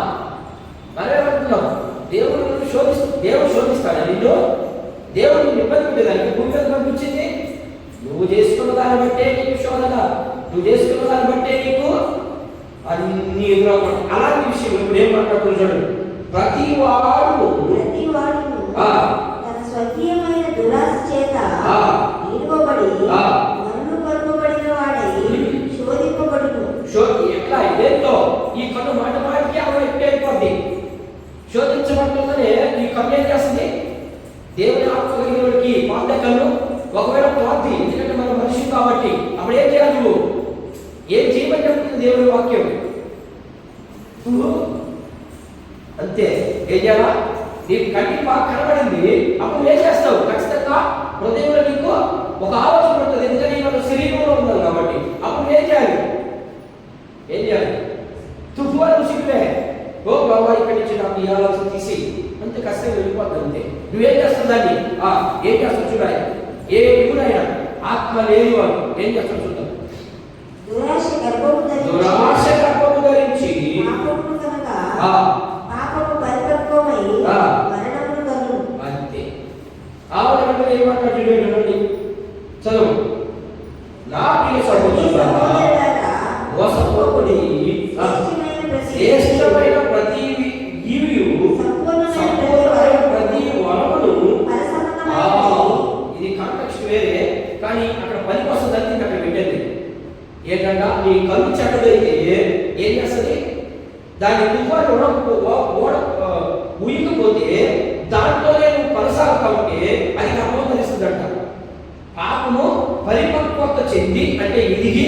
మరేమంటున్నావు? దేవుడు శోధిస్తాడు నిన్ను. దేవుడు నిన్ను ఇబ్బంది పెట్టేదానికి భూమి మీద పంపించింది. నువ్వు చేసుకున్న దాన్ని బట్టే నీకు శోధన, నువ్వు చేసుకున్న దాన్ని బట్టే నీకు అన్ని ఎదురవుతాడు. అలాంటి విషయం ఇప్పుడు ఏం మాట్లాడుతుంది చూడండి. ప్రతి వాడు తన స్వకీయమైన దురాశ చేత నిలువబడి మన్ను కలుపబడిన వాడై శోధింపబడును. ఎట్లా ఇదేంతో ఈ కన్ను మాట మాటికి అలా అయిపోద్ది. శోధించబడుతుందనే ఈ కన్ను ఏం చేస్తుంది? దేవుని ఆత్మ కలిగిన వాడికి పాత కన్ను ఒకవేళ ప్రార్థి, ఎందుకంటే మన మనిషి కాబట్టి అప్పుడు ఏం చేయాలి? నువ్వు ఏం చేయమని చెప్తుంది దేవుని వాక్యం? అంతే. ఏం చేయాలా? నీకు కంటికి బాగా కనబడింది, అప్పుడు ఏం చేస్తావు? ఖచ్చితంగా హృదయంలో నీకు ఒక ఆలోచన ఉంటుంది, ఎందుకంటే మన శరీరంలో ఉండాలి కాబట్టి. అప్పుడు ఏం చేయాలి? తుఫాను సిగ్గులే, ఓ బాబా ఇక్కడి నుంచి నాకు ఈ ఆలోచన తీసి అంతే, కష్టంగా వెళ్ళిపోతుంది. అంతే. నువ్వేం చేస్తావు దాన్ని? ఏం చేస్తావు చూడాలి. ఏ ఎప్పుడైనా ఆత్మ లేని వాడు ఏం చేస్తాడు చూద్దాం. దురాశ గర్భము ధరించి పాపము పరిపక్వమై మరణమును కలుగు. అంతే. ఆవిడ అంటే ఏం మాట్లాడుతుంది చదువు. నా ప్రియ సహోదరులారా, వసపోకుడి శ్రేష్టమైన ప్రతి ఈవియు సంపూర్ణమైన ప్రతి వరమును. ఇది కాంటెక్స్ట్ వేరే, కానీ అక్కడ పనికి వస్తుందని అక్కడ పెట్టండి. ఏంటంటే నీ కళ్ళు చెడ్డదైతే ఏం చేస్తుంది? దాని తుఫాను ఉయ్యకపోతే దాంట్లోనే నువ్వు కొనసాగుతా ఉంటే అది గర్భం ధరిస్తుందంట. పాపము పరిపక్వత చెంది అంటే ఎదిగి,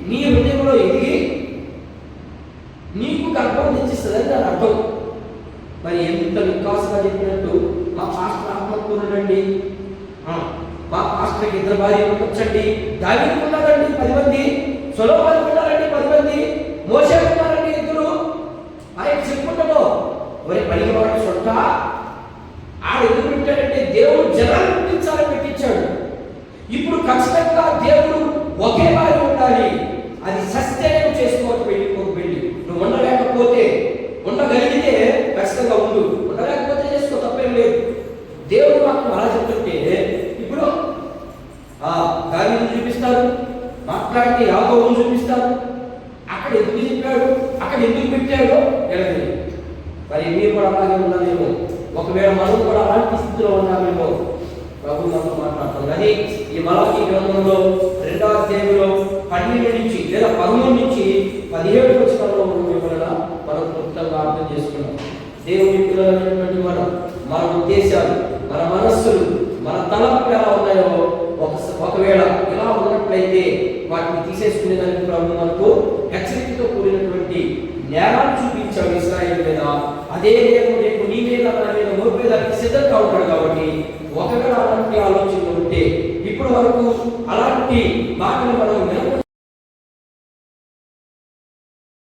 నీ హృదయంలో ఎదిగి నీకు గర్భం తెచ్చిస్తుందని దాని అర్థం. మరి ఎంత వికాసంగా చెప్పినట్టు మా పాస్టర్ ఆత్మకూరుడండి, మా పాస్టర్కి 2 భార్యలు వచ్చండి, దావీదుకు ఉన్నారండి 10 మంది, సొలొమోనుకు ఉన్నారండి 10 మంది, మోషేకు ఉన్నారండి 2. ఆయన చెప్పుకుంటాడు మరి పలికివాడు సొట్ట ఆడు ఎందుకు పెట్టాడంటే దేవుడు జనాలు పుట్టించాలని పెట్టించాడు. ఇప్పుడు ఖచ్చితంగా దేవుడు ఒకే వారి ఉండాలి. అది సస్టైన్ చేసుకోవచ్చు. పెళ్ళి నువ్వు ఉండలేకపోతే, ఉండగలిగితే ఖచ్చితంగా ఉండు, ఉండలేకపోతే చేసుకో, తప్పేం లేదు. దేవుడు మాత్రం అలా చెప్తుంటే ఇప్పుడు దావీదును చూపిస్తారు, మాట్లాడితే యాకోబును చూపిస్తారు. అక్కడ ఎందుకు చెప్పాడు, అక్కడ ఎందుకు పెట్టాడో తెలియదు. మరి మీరు కూడా అలాగే ఉన్నామేమో, ఒకవేళ మనం కూడా అలాంటి స్థితిలో ఉన్నామేమో ప్రభు మనతో మాట్లాడతాం. కానీ ఈ మలాకీ గ్రంథంలో 2వ అధ్యాయంలో 12 నుంచి లేదా 13 నుంచి 17 వచనాల్లో ఉన్న వలన మనం క్లుప్తంగా అర్థం చేసుకున్నాం. దేవుని పిల్లలైనటువంటి మన ఉద్దేశాలు, మన మనస్సులు, మన తలంపులు ఎలా ఉన్నాయో ఒకవేళ ఇలా ఉన్నట్లయితే వాటిని తీసేసుకునేదానికి ప్రభు మనకు హెచ్చరికతో కూడినటువంటి నేరాన్ని చూపించాడు ఇశ్రాయేలు మీద. అదే రేపు నీ మీద మన మీద మోపేదానికి సిద్ధంగా ఉంటాడు. కాబట్టి ఒకవేళ అలాంటి ఆలోచనలు ఉంటే, ఇప్పుడు వరకు అలాంటి మాటలు మనం